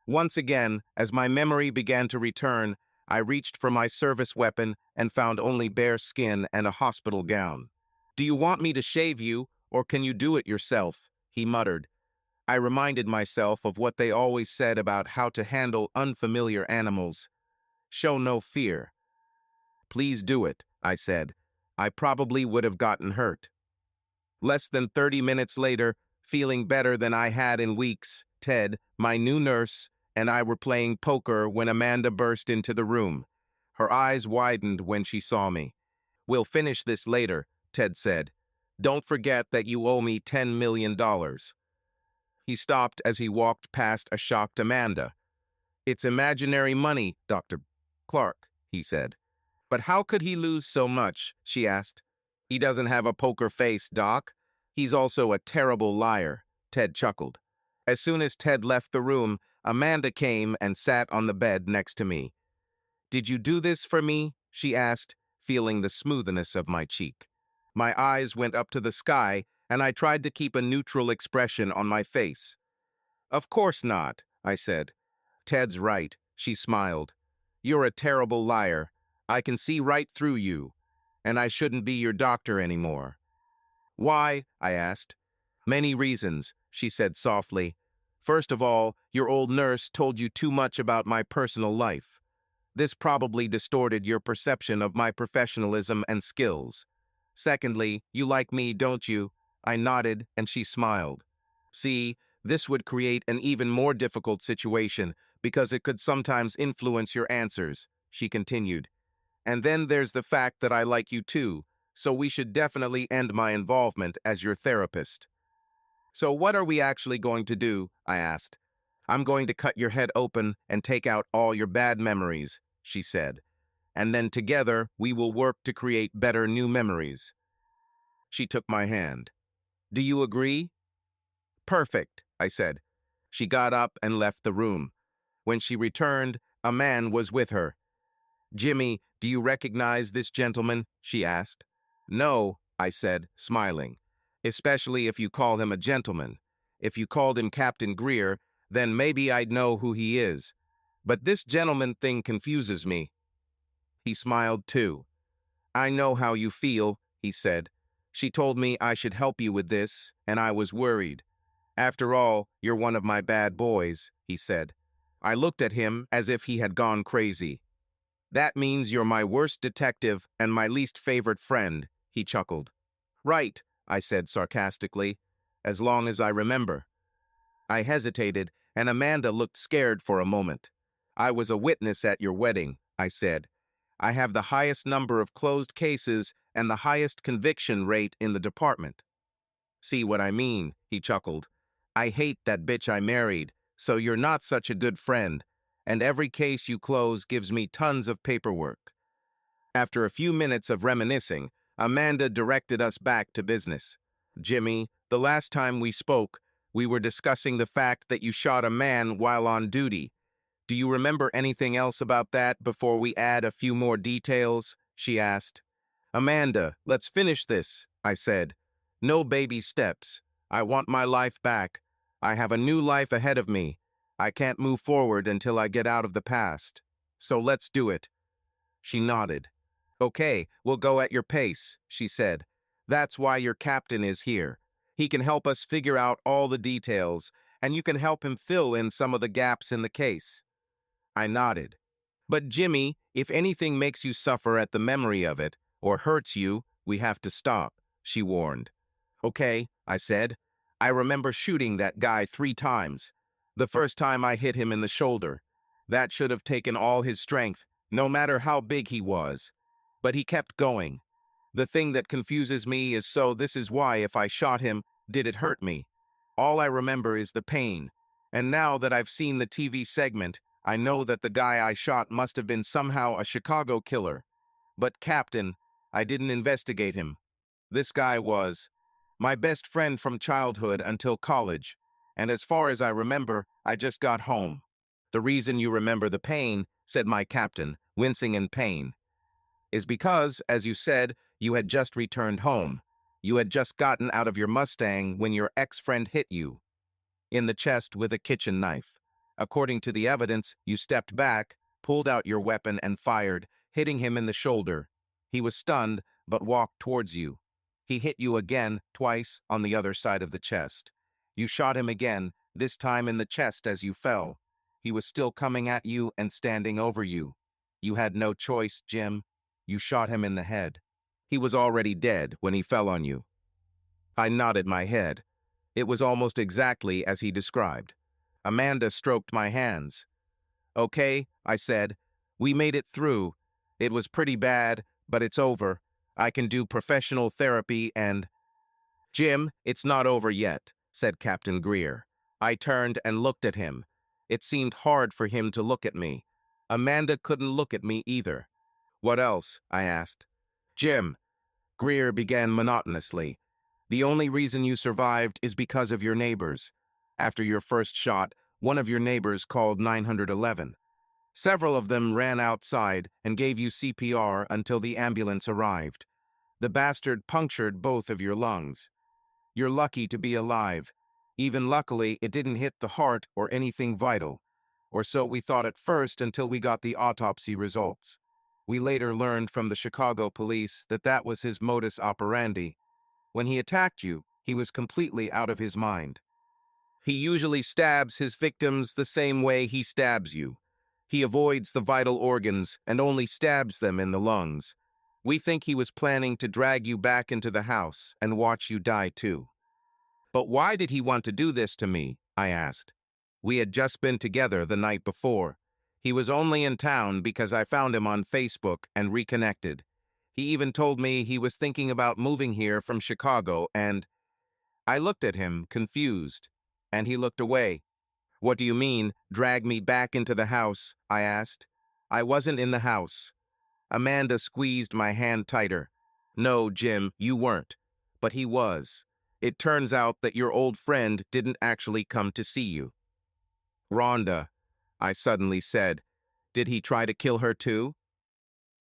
Once again, as my memory began to return, I reached for my service weapon and found only bare skin and a hospital gown. "Do you want me to shave you, or can you do it yourself?" he muttered. I reminded myself of what they always said about how to handle unfamiliar animals. Show no fear. "Please do it," I said. I probably would have gotten hurt. Less than 30 minutes later, feeling better than I had in weeks, Ted, my new nurse, and I were playing poker when Amanda burst into the room. Her eyes widened when she saw me. "We'll finish this later," Ted said. "Don't forget that you owe me $10 million. He stopped as he walked past a shocked Amanda. "It's imaginary money, Dr. Clark," he said. "But how could he lose so much?" she asked. "He doesn't have a poker face, Doc. He's also a terrible liar," Ted chuckled. As soon as Ted left the room, Amanda came and sat on the bed next to me. "Did you do this for me?" she asked, feeling the smoothness of my cheek. My eyes went up to the sky, and I tried to keep a neutral expression on my face. "Of course not," I said. "Ted's right," she smiled. "You're a terrible liar. I can see right through you, and I shouldn't be your doctor anymore." "Why?" I asked. "Many reasons," she said softly. "First of all, your old nurse told you too much about my personal life. This probably distorted your perception of my professionalism and skills. Secondly, you like me, don't you?" I nodded, and she smiled. "See, this would create an even more difficult situation because it could sometimes influence your answers," she continued. "And then there's the fact that I like you too, so we should definitely end my involvement as your therapist." "So what are we actually going to do?" I asked. "I'm going to cut your head open and take out all your bad memories," she said. "And then together we will work to create better new memories." She took my hand. "Do you agree?" "Perfect," I said. She got up and left the room. When she returned, a man was with her. "Jimmy, do you recognize this gentleman?" she asked. "No," I said, smiling. especially if you call him a gentleman. If you called him Captain Greer, then maybe I'd know who he is. But this gentleman thing confuses me." He smiled too. "I know how you feel," he said. "She told me I should help you with this, and I was worried. After all, you're one of my bad boys," he said. I looked at him as if he had gone crazy. "That means you're my worst detective and my least favorite friend," he chuckled. "Right," I said sarcastically, "as long as I remember." I hesitated, and Amanda looked scared for a moment. "I was a witness at your wedding," I said. "I have the highest number of closed cases and the highest conviction rate in the department." "See what I mean?" he chuckled. "I hate that bitch I married, so you're not such a good friend, and every case you close gives me tons of paperwork." After a few minutes of reminiscing, Amanda directed us back to business. "Jimmy, the last time we spoke, we were discussing the fact that you shot a man while on duty. Do you remember anything else about that before we add a few more details?" she asked. "Amanda, let's finish this," I said. "No baby steps. I want my life back. I have a new life ahead of me. I can't move forward until I get out of the past. So let's do it." She nodded. "Okay, we'll go at your pace," she said. "That's why your captain is here. He can help us figure out all the details, and you can help him fill in some of the gaps in the case." I nodded. "But Jimmy, if anything makes you suffer at the memory of it, or hurts you, we have to stop," she warned. "Okay," I said. "I remember shooting that guy 3 times. The first time I hit him in the shoulder. That should have taken all his strength, no matter how big he was. But he kept going. The thing that confuses me is, so this is why if I shot him, did it hurt me? All I remember is the pain. And now that I've seen the TV segment, I know that the guy I shot must have been somehow a Chicago killer. But Captain, I didn't investigate him. This guy was my best friend from childhood until college, and as far as I remember, I just got home." "The reason you remember the pain," said my captain, wincing in pain, "is because, as you said, you had just returned home. You had just gotten out of your Mustang when your ex-friend hit you in the chest with a kitchen knife. According to the evidence, you stepped back, pulled out your weapon, and fired, hitting him in the shoulder. He was stunned, but walked towards you. He hit you again, twice, on the other side of the chest. You shot him again, this time in the chest as you fell. He was still coming at you and standing over you. You had no choice, Jim. You shot him in the head. He was already dead when he fell on you." I nodded my head. It was almost exactly as he described. Amanda stroked my hands. "Okay," I said. "We made it through. It was pretty bad, but it's over. I can do professional therapy and—" "Jim, it's not over yet," said Captain Greer. I turned and looked at him. It seemed hard for him to look at me. Amanda couldn't look at me either. "What else?" I asked. "Jim," Greer began monotonously, "the only reason you survived is because of your neighbors. After your first shot, one of your neighbors called 911. Several of them ran outside and gave you CPR until the ambulance arrived. The bastard punctured both of your lungs. You're lucky to be alive. Even luckily, it didn't hit the heart or anything vital. Or so we thought at first until we got the autopsy results. We later learned from the Chicago police that that was his modus operandi. When he attacked you, he was completely out of his mind. He usually stabs his victims the same way he stabs you. He avoids the vital organs and only stabs them in the lungs. We think he was planning to drag you back into the house and watch you die too." "But why did he want to do this to me?" I asked. We had just been together the night before. He was only in town because I found him on Facebook and reconnected. He even told me he was thinking about moving here from Chicago and— I looked at him, confused, and he looked away. "What do you mean, drag me back into the house?" I asked. "I wasn't in the house." Amanda squeezed my hand tighter. "No, Jim, you weren't. But he was. It turns out that your old friend didn't actually come to see you." "Rhonda," I suddenly said. "Did he try to kill her too?"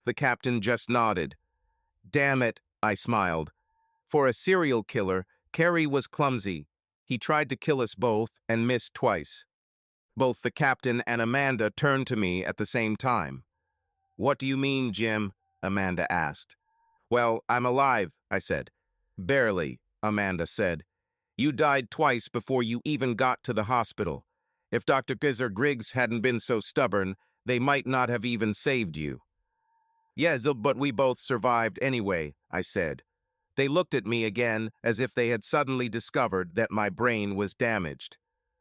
The captain just nodded. "Damn it," I smiled. "For a serial killer, Carrie was clumsy. He tried to kill us both and missed twice. Both the captain and Amanda turned to me at the same time. "What do you mean, Jim?" Amanda asked. "Well, I'm alive," I said. "Barely," Amanda said. "You died twice before you even got to the hospital. If Dr. Gizzard Griggs hadn't been so stubborn, they might not have even saved you." "Yes, but we both survived anyway," I said. They looked at me again as if they had suddenly discovered that my brain was damaged.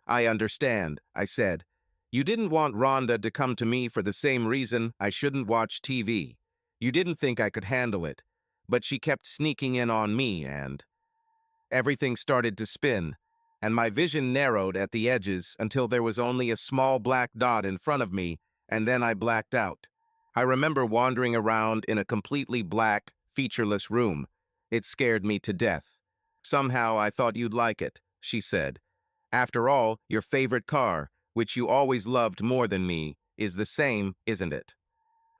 "I understand," I said. "You didn't want Rhonda to come to me for the same reason I shouldn't watch TV. You didn't think I could handle it. But she kept sneaking in on me and—" Everything started to spin, and my vision narrowed at the edges until there was only a small black dot in front of me, and then I blacked out. I remember wandering around in a completely black, featureless room. It scared me to death. "Somehow I thought you'd like it," she said. "After all, your favorite car, which you always loved more than me, is the same, isn't it?"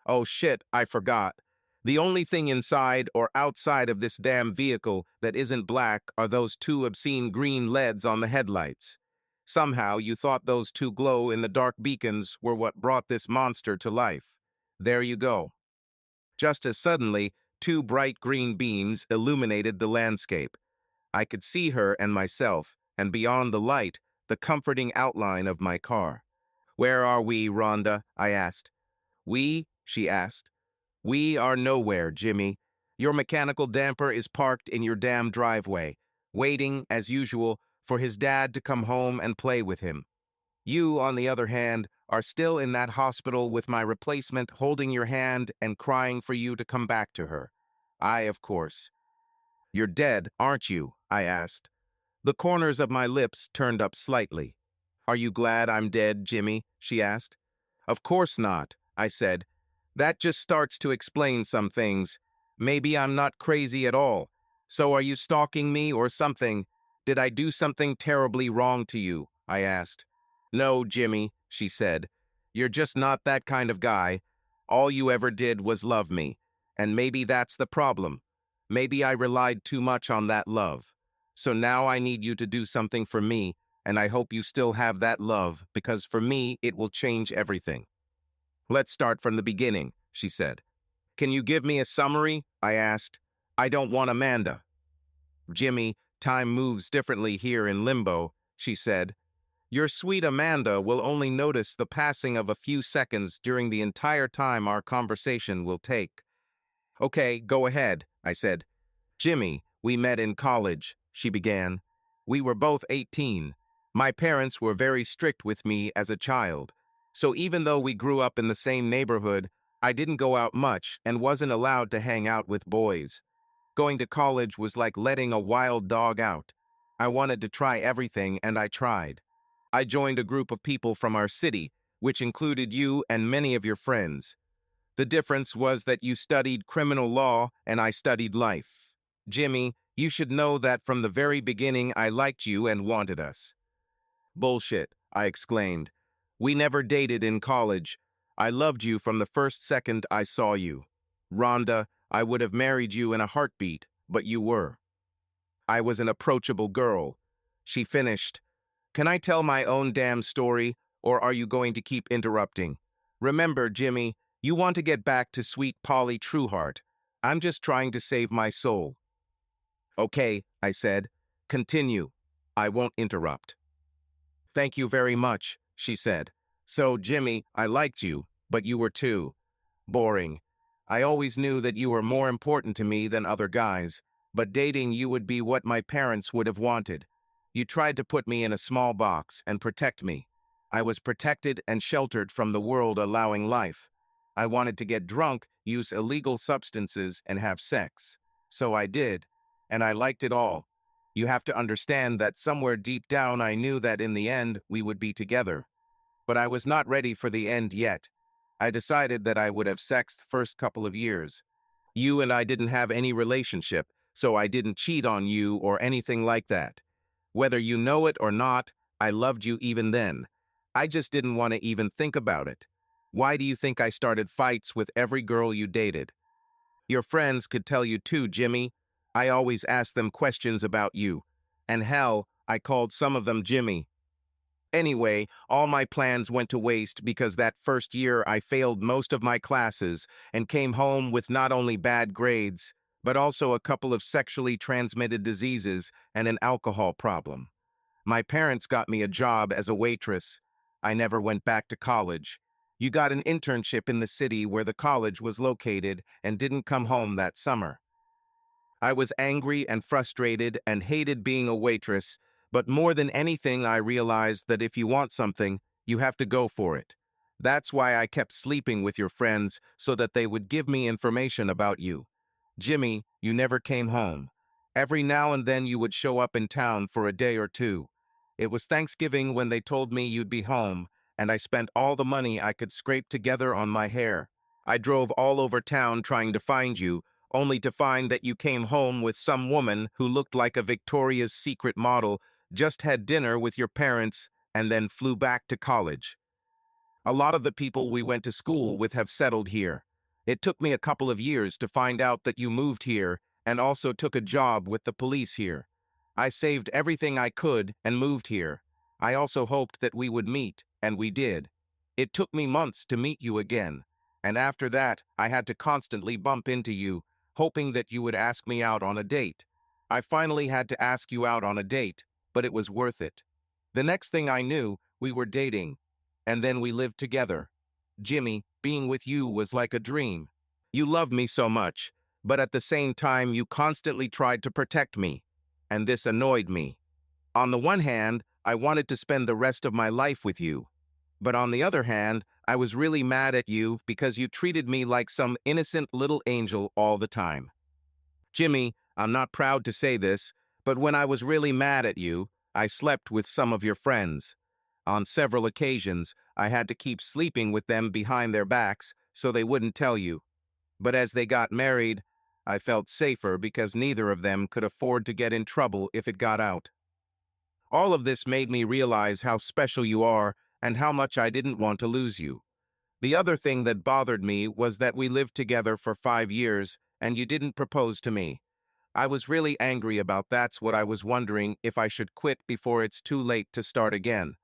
"Oh shit, I forgot. The only thing inside or outside of this damn vehicle that isn't black are those two obscene green LEDs on the headlights. Somehow you thought those two glow-in-the-dark beacons were what brought this monster to life. There you go." Just as suddenly, two bright green beams illuminated the landscape. I could see her and myself, and beyond the light, the comforting outline of my car. "Where are we, Rhonda?" I asked. "We?" she asked. "We are nowhere, Jimmy. Your mechanical damper is parked in your damn driveway, waiting, as usual, for his dad to come home and play with him. You, on the other hand, are still in that hospital with my replacement holding your hand and crying for you to come back to her. I, of course." "You're dead, aren't you?" I asked. The corners of my lips turned up slightly. "Are you glad I'm dead, Jimmy?" she asked. "Of course not," I said. "That just starts to explain some things. Maybe I'm not crazy at all. So are you stalking me or something? Did I do something terribly wrong to you?" I asked. "No, Jimmy," she said. "You're just not that kind of guy. All you ever did was love me. And maybe that's the problem. Maybe I relied too much on that love. So now I need you to do something for me, and I hope you still have that love, because for me, it will change everything." "Let's start from the beginning," she said. "Can you give me a summary?" I asked. "I don't want Amanda." "Jimmy, time moves differently here in limbo," she said. "Your sweet Amanda will only notice the passing of a few seconds during the entire time our conversation will take." "Okay, go ahead," I said. "Jimmy, we met in college," she began. "We were both 18. My parents were very strict with me as a child. So even though we grew up in the same neighborhood, I didn't go out much and wasn't allowed to hang out with boys. Going to college was like letting a wild dog out. I wanted to try everything, and I tried. I joined a group of people from our city, which included you and many of your friends. The difference was that you studied criminal law and I studied life. Jimmy, you should know that from the very beginning I liked you and wanted us." "Bullshit," I exclaimed. "We never dated in college. I loved you from the first second I saw you. Rhonda, I would have married you in a heartbeat, but you were." I was an approachable girl. She finished. "Can I tell my own damn story, or are you going to keep interrupting? Remember, Jimmy, you want to get back to sweet Polly Trueheart. I'm just trying to save my soul." "Okay," I said. "Continue. I won't interrupt." "Thank you very much," she said. "So, Jimmy, I liked you, but you were too boring. I always knew that you were more important to me than other guys, but dating you would be what my parents would have wanted. You tried to put me in a small box and protect me. I was protected and sheltered from the world allowing life. I wanted to get drunk, use illegal substances, and have sex. So I did, and I liked it all. You have to understand that somewhere deep down I knew that in the end we would be together. But I was not ready for the end yet. I decided that I would have sex the first couple of years. You and I didn't have any relationship, so I didn't cheat on you or anything like that. Whether you know it or not, I loved you even then. I just didn't want to even think about it. Why do you think I started fights with every girl you dated? Your friends could tell you too, Jimmy. I always asked them questions about you. And hell, I called some of them Jimmy. Anyway, all my plans went to waste because that first year I failed most of my classes and came home with not only bad grades, but also a couple of sexually transmitted diseases and an alcohol problem. My parents got me a job as a waitress. I never went back to college. You got an internship in the city where the college was located and didn't come home that summer. I was angry and frustrated and hated being a waitress, but more than anything I realized that if you want something, you have to go for it. That's why I kept sleeping with your friends so that they would give me information about you. Jimmy, you never came home. Every now and then you would show up in town for a day or two. It was Thanksgiving when they told me you'd be home, and I spent all the money I could scrape together on my hair. I drove all over town trying to find you, only to find that you came home with some woman who looked like a Victoria's Secret model, just had dinner with your parents, and then flew back to college. A lot of the people we went to school with have settled here. It took me a couple of years to find out that you moved here and also took a job with the police here. I saved everything I could and moved here. I also hoped that we would meet, and we did. It took me months to meet you again, and after that, I had to constantly bump into you, hoping that you would ask me out on a date. I finally had to ask you out on a date, but it was worth it. The next thing I knew, we were dating, and then we lived together. Jimmy, being with you was like a dream. You loved me so much, but at the same time you constantly tried to protect me, and this annoyed me. On the one hand, I wanted to spend the rest of my life with you, but on the other hand, I was really mad at you because you treated me like some innocent little angel all the time. Jimmy, I'm not proud to say this, but when I was really mad at you, I slept with some of your friends. On several occasions, I had to keep sleeping with them behind their backs so they wouldn't tell you. But as they got married, I felt safer because neither of them could afford to get in trouble if it got out. All of this made me realize how special you are and how much I didn't want to lose you. The other thing that bothered me was that we lived together for 5 years and you didn't propose to me. I was really angry about that's what I was wondering if I should quit before it's too late to start again.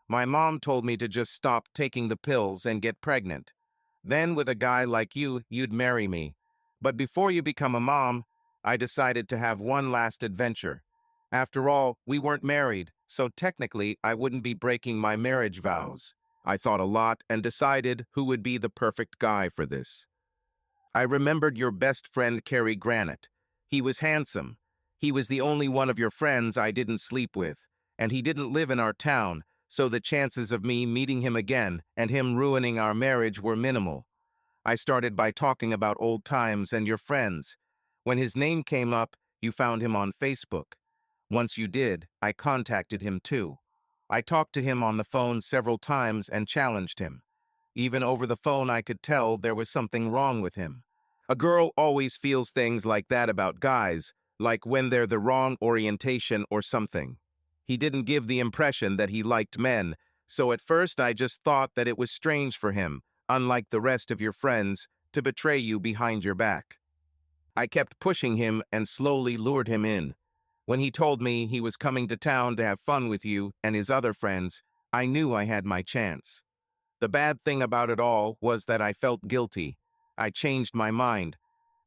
My mom told me to just stop taking the pills and get pregnant. Then with a guy like you, you'd marry me. But before you become a mom, I decided to have one last adventure. After all, we weren't married, so technically I wouldn't be breaking my marriage vows. I thought a lot and decided who would be the perfect guy for this. I remembered your best friend Cary Granite. He was handsome. He was the only one of your friends I didn't sleep with, and he didn't live in our town, so the chances of me meeting him again and him ruining our marriage were minimal. I started by talking about old times and your friends. When his name came up, you found him on Facebook. Once you did, I contacted him too. I talked to him on the phone several times and challenged him. Even over the phone, I could tell there was something wrong with him. A girl always feels things like that about guys, like when they're the wrong orientation or something. He didn't give the impression that he liked men, so at first I just thought that it was strange for him, unlike the rest of your friends, to betray you behind your back. I kept pushing him and slowly lured him in. When he told me he was coming to town to have fun with you and his other friends, I knew I had my chance. The bad thing about it all was that I felt guilty. I changed my mind.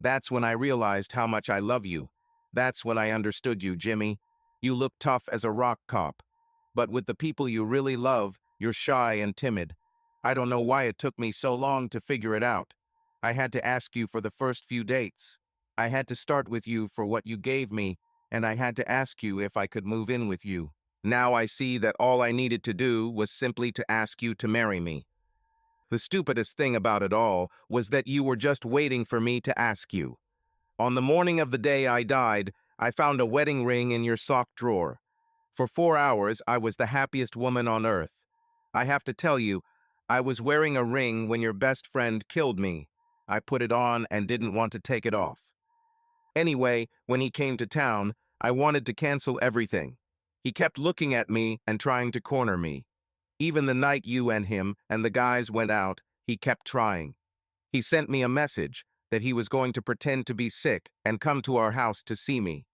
That's when I realized how much I love you. That's when I understood you, Jimmy. You look tough as a rock cop. But with the people you really love, you're shy and timid. I don't know why it took me so long to figure it out. I had to ask you for the first few dates. I had to start with you for what you gave me, and I had to ask you if I could move in with you. Now I see that all I needed to do was simply to ask you to marry me. The stupidest thing about it all was that you were just waiting for me to ask you. On the morning of the day I died, I found a wedding ring in your sock drawer. For 4 hours, I was the happiest woman on earth. I have to tell you, I was wearing a ring when your best friend killed me. I put it on and didn't want to take it off. Anyway, when he came to town, I wanted to cancel everything. He kept looking at me and trying to corner me. Even the night you and him and the guys went out, he kept trying. He sent me a message that he was going to pretend to be sick and come to our house to see me.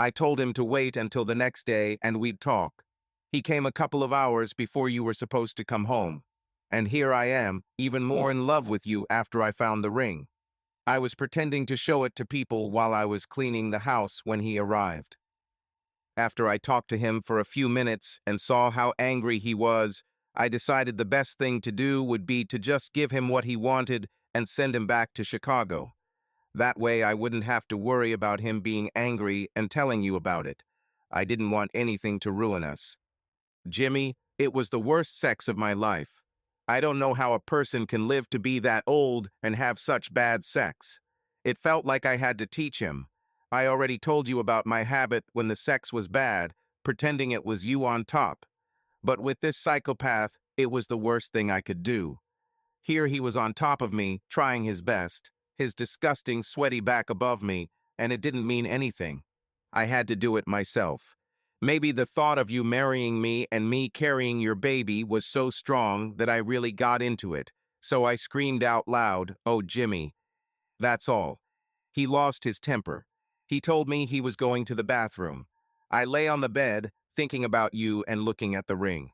I told him to wait until the next day and we'd talk. He came a couple of hours before you were supposed to come home. And here I am, even more in love with you after I found the ring. I was pretending to show it to people while I was cleaning the house when he arrived. After I talked to him for a few minutes and saw how angry he was, I decided the best thing to do would be to just give him what he wanted and send him back to Chicago. That way I wouldn't have to worry about him being angry and telling you about it. I didn't want anything to ruin us. Jimmy, it was the worst sex of my life. I don't know how a person can live to be that old and have such bad sex. It felt like I had to teach him. I already told you about my habit when the sex was bad, pretending it was you on top. But with this psychopath, it was the worst thing I could do. Here he was on top of me, trying his best, his disgusting, sweaty back above me, and it didn't mean anything. I had to do it myself. Maybe the thought of you marrying me and me carrying your baby was so strong that I really got into it, so I screamed out loud, "Oh, Jimmy." That's all. He lost his temper. He told me he was going to the bathroom. I lay on the bed, thinking about you and looking at the ring.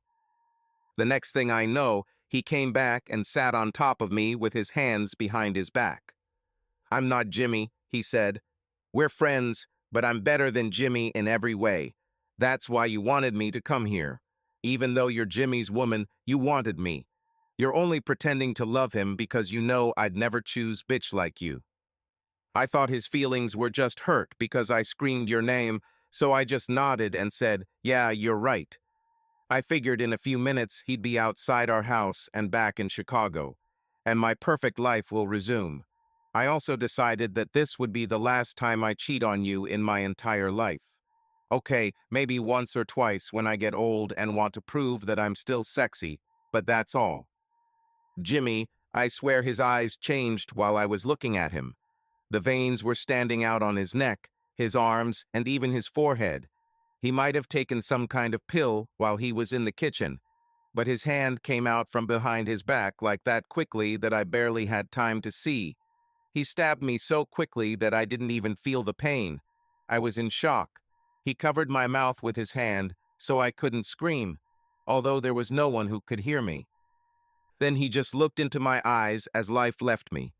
The next thing I know, he came back and sat on top of me with his hands behind his back. "I'm not Jimmy," he said. "We're friends, but I'm better than Jimmy in every way. That's why you wanted me to come here. Even though you're Jimmy's woman, you wanted me. You're only pretending to love him because you know I'd never choose bitch like you." I thought his feelings were just hurt because I screamed your name, so I just nodded and said, "Yeah, you're right." I figured in a few minutes he'd be outside our house and back in Chicago, and my perfect life will resume. I also decided that this would be the last time I cheat on you in my entire life. Okay, maybe once or twice when I get old and want to prove that I'm still sexy, but that's all. Jimmy, I swear his eyes changed while I was looking at him. The veins were standing out on his neck, his arms, and even his forehead. He might have taken some kind of pill while he was in the kitchen, but his hand came out from behind his back like that quickly that I barely had time to see. He stabbed me so quickly that I didn't even feel the pain. I was in shock. He covered my mouth with his hand, so I couldn't scream, although there was no one who could hear me. Then he just looked into my eyes as life left me.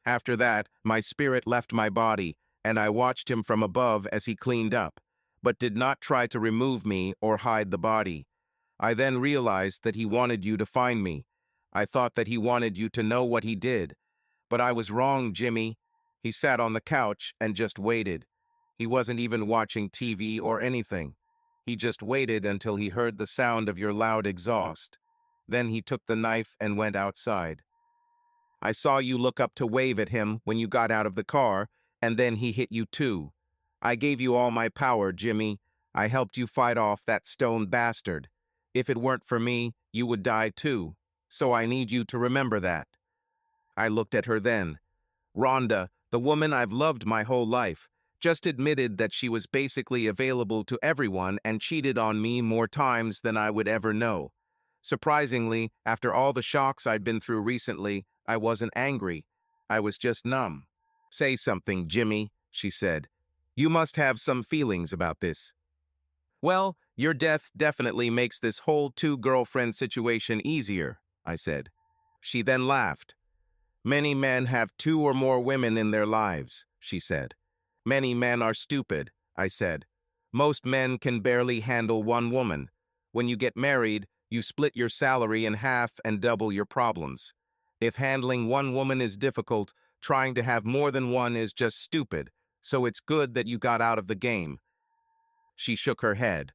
After that, my spirit left my body, and I watched him from above as he cleaned up, but did not try to remove me or hide the body. I then realized that he wanted you to find me. I thought that he wanted you to know what he did. But I was wrong, Jimmy. He sat on the couch and just waited. He wasn't even watching TV or anything. He just waited until he heard the sound of your loud exhaust. Then he took the knife and went outside. I saw you look up to wave at him when you got out of the car, and then he hit you too. I gave you all my power, Jimmy. I helped you fight off that stone bastard. If it weren't for me, you would die too. So I need you to remember that. I looked at her then. Rhonda, the woman I've loved my whole life, just admitted that she was basically available to everyone and cheated on me more times than I would ever know. Surprisingly, after all the shocks I'd been through recently, I wasn't angry. I was just numb. "Say something, Jimmy," she said. "You must have some feelings about this." "Well, your death definitely makes this whole two-girlfriend situation easier," I said. She then laughed. "Many men have two or more women in their lives," she said. "Many men are stupid," I said. "Most men can barely handle one woman. When you get married, you split your salary in half and double your problems. If handling one woman is difficult, trying to have more than one is just stupid, so it's good that you got out of the game." She shook her head.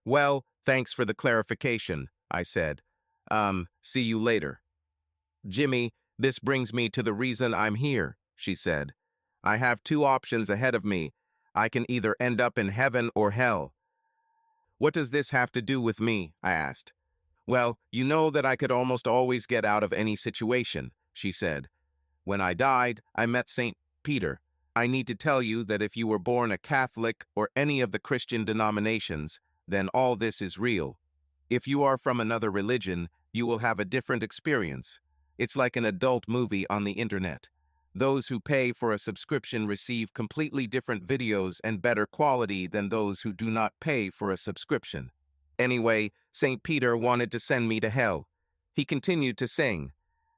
"Well, thanks for the clarification," I said. See you later." "Jimmy, this brings me to the reason I'm here," she said. "I have two options ahead of me. I can either end up in heaven or hell." "What does this have to do with me?" I asked. "Well, you know that I could almost always get out of any situation," she said. "When I died, I met St. Peter. I need to tell you that if you were born a Catholic or any of the Christian denominations, then all this is real. If you are from another religion, you will have a different experience. It's like an adult movie on the internet. Those who pay for a subscription receive completely different videos and better quality than those who do not pay for a subscription. Anyway, St. Peter wanted to send me to hell. He continued to sing.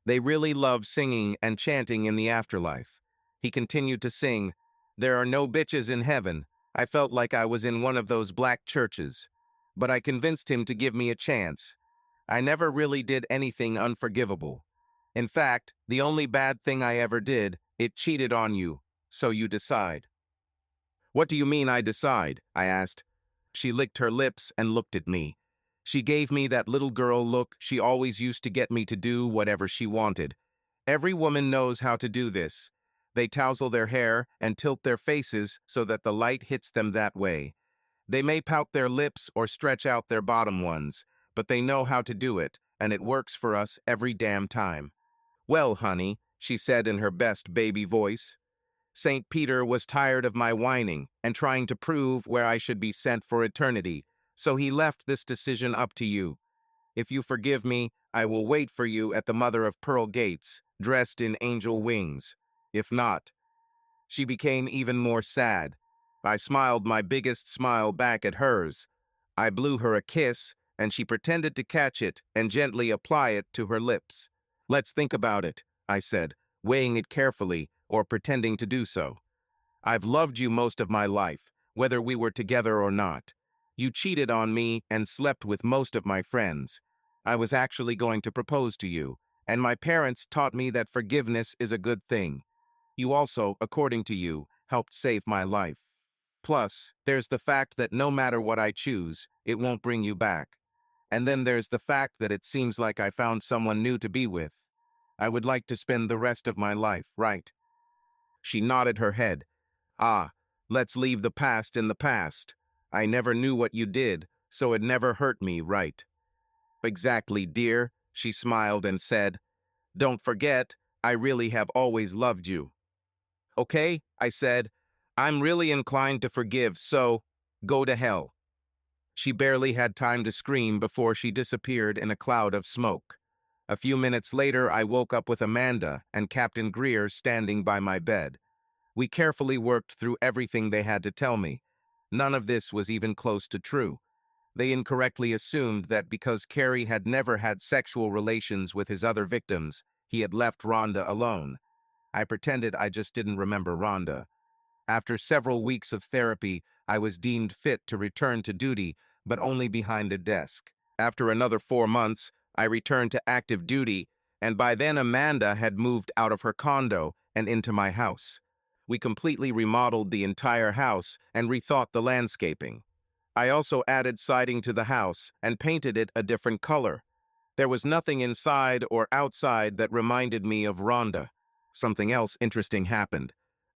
They really love singing and chanting in the afterlife. He continued to sing, "There are no bitches in heaven." I felt like I was in one of those black churches. But I convinced him to give me a chance. I never really did anything unforgivable. In fact, the only bad thing I ever did, it cheated on you. So you decide. What do you mean I decide? I asked. She licked her lips and looked at me. She gave me that little girl look she always used to get me to do whatever she wanted. Every woman knows how to do this. They tousle their hair and tilt their faces so that the light hits them that way. They may pout their lips or stretch out their bottom ones, but they know how to do it, and it works for us every damn time. Well, honey, she said in her best baby voice. St. Peter was tired of my whining and trying to prove where I should be sent for eternity, so he left this decision up to you. If you forgive me, I will wait for you at the mother of pearl gates, dressed in angel wings. If not, she became even more sad. I smiled my biggest smile back at hers. I blew her a kiss, and she pretended to catch it and gently apply it to her lips. Let's think about it, I said, weighing it carefully or pretending to do so. I've loved you most of my life, whether we were together or not. You cheated on me and slept with most of my friends. I was actually going to propose to you, and my parents taught me that forgiveness is a good thing. You also, according to you, helped save my life. Plus, there's the fact that no matter what I choose, it won't bring you back. And then there's the fact that it seems like I found someone new to be with. I would like to spend the rest of my life, right? She nodded her head. Ah, let's leave the past in the past. I never knew what you did, so it never hurt me, right? Exactly, dear, she smiled and said. Don't forget, I really have always loved you. Okay, I said, I'm really inclined to forgive, so go to hell. She barely had time to scream before she disappeared in a cloud of smoke. A few minutes later, I woke up with Amanda and Captain Greer standing by my bed. We carefully worked through everything they had to tell me. None of this was even close to true. They incorrectly assumed that because Carey had never had sexual relations with his other victims, he had left Rhonda alone. I pretended I just didn't remember Rhonda. After several weeks of therapy, I was deemed fit to return to duty, but only behind a desk. After another 4 months, I returned to active duty, and by then Amanda had moved out of her condo and into my house. We completely remodeled the entire house and rethought the landscaping. I also added siding to the house and painted it a different color. There was nothing inside or outside that reminded me of Rhonda. Something else interesting happened.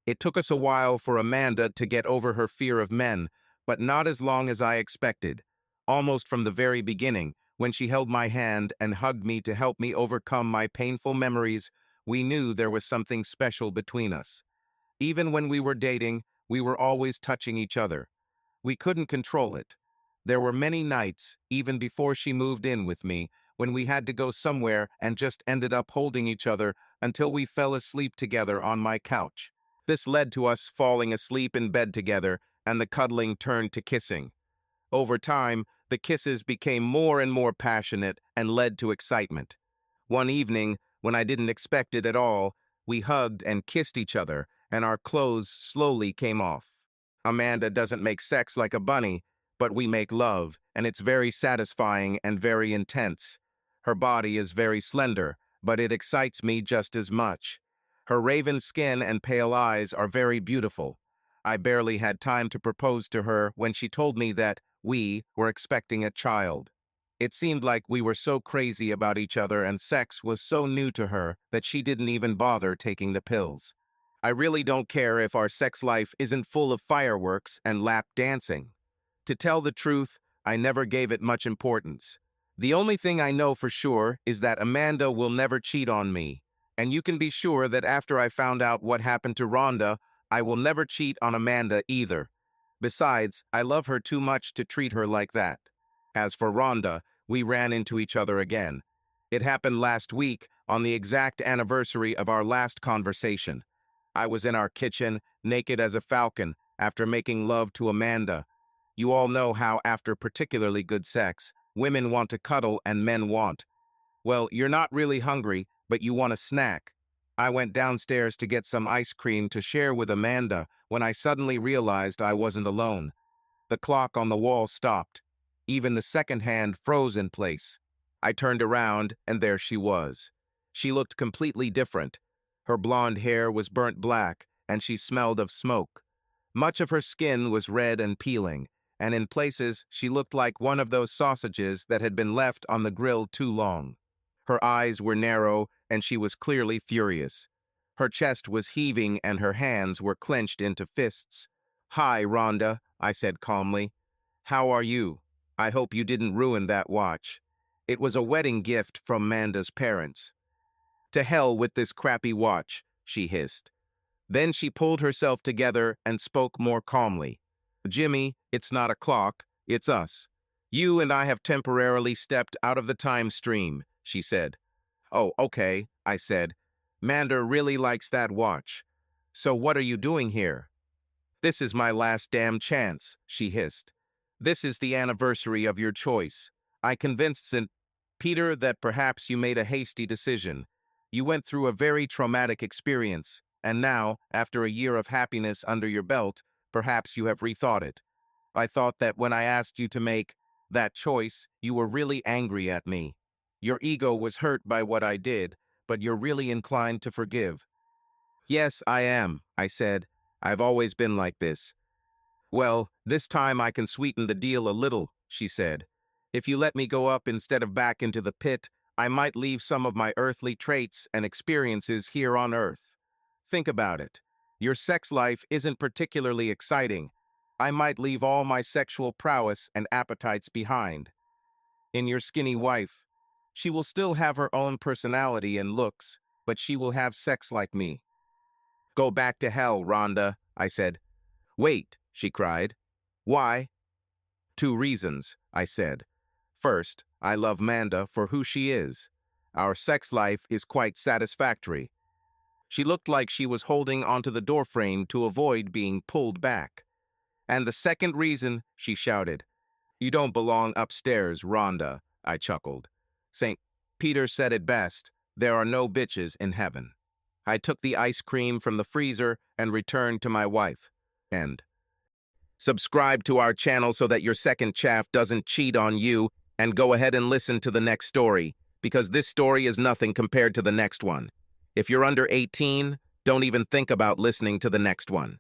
It took us a while for Amanda to get over her fear of men, but not as long as I expected. Almost from the very beginning, when she held my hand and hugged me to help me overcome my painful memories, we knew there was something special between us. Even when we were dating, we were always touching each other. We couldn't control it. There were many nights, even before she moved in with me, when we had to go somewhere and just ended up holding each other until we fell asleep together on my couch. This led to us falling asleep in bed together, and the cuddling turned to kissing. Over time, the kisses became more and more passionate and led to excitement. One evening, when I didn't expect it at all, we hugged and kissed each other, and our clothes slowly came off. Amanda doesn't make sex like a bunny, but we make love, and it's very satisfying and very intense. Her body is very slender, but it excites me just as much. Her raven skin and pale eyes are very beautiful. I barely had time to propose to her when she told me that we were expecting a child. It seemed like we were so crazy about each other and sex was so new to her that she didn't even bother taking the pills. I really don't care if our sex life isn't full of fireworks and lap dancing. To tell the truth, I never gave it much importance. The only thing I know for sure is that Amanda will never cheat on me. And you can be sure that after I found out what happened to Rhonda, I will never cheat on Amanda either. Besides, I love her too much to treat her like that. As for Rhonda, we ran into each other again. It happened last week, on the exact anniversary of our last conversation. I was in our kitchen, naked as a falcon, after making love to Amanda. You all know how, after particularly good sex, women want to cuddle and men want. Well, you're not really hungry, but you want a snack. I went downstairs to get some ice cream to share with Amanda when I suddenly realized I wasn't alone. The clock on the wall stopped. Even the second hand froze in place. I turned around, and there she was. She looked completely different. Her blonde hair was burnt black, and she smelled of smoke. Much of her skin was red and peeling, and in places she looked like one of those sausages that had been left on the grill too long. Her eyes were narrow, and she was clearly furious. Her chest was heaving, and her hands were clenched into fists. "Hi, Rhonda," I said calmly. "How are you? I hope you didn't ruin that watch. It was a wedding gift from Manda's parents." "To hell with this crappy watch," she hissed. Then she pulled herself together and spoke more calmly. "Jimmy, it's not a clock, it's us. You and I have temporarily stepped out of the time stream," she said. "Oh, okay," I said. "Manda really likes that watch. So what are you doing here?" "This is my last damn chance," she hissed. "This is the anniversary of your choice. I convinced St. Peter that perhaps you made a hasty decision. You went through a very traumatic experience, and now, after a year of happiness under your belt, perhaps you have rethought it. I thought that when I asked you to make that choice, you were really angry at me. Your ego was hurt by what I did, but you're really inclined to forgive." "Yes, I am," I said. "I've always been like this." "Well, this time I can sweeten the deal a little," she said. "If you let me go up instead of back into the pit, I might leave some of my earthly traits and experiences here on Earth. Think about it. Your sex life isn't particularly exciting. I might leave all my sexual prowess and appetites behind. In your skinny wife, she will still have her own personality and looks, but she will have sex like me." "Go back to hell, Rhonda," I said. "Wait," she cried. "Why?" "Two reasons," I said. "First, I love Manda for who she is. Our sex life is quite satisfactory." She looked like she was holding onto the doorframe to avoid being pulled back. "And the second reason," she shouted. "You don't belong upstairs, Rhonda," I chuckled. "St. Peter said it best, there are no bitches in heaven." I took the ice cream from the freezer and returned to my wife. And subscribe to our channel so that your second chaff doesn't cheat on you, and go ahead and listen to the next story, because this story is nothing compared to the next one. If you're under 18, don't even think about listening to the next one.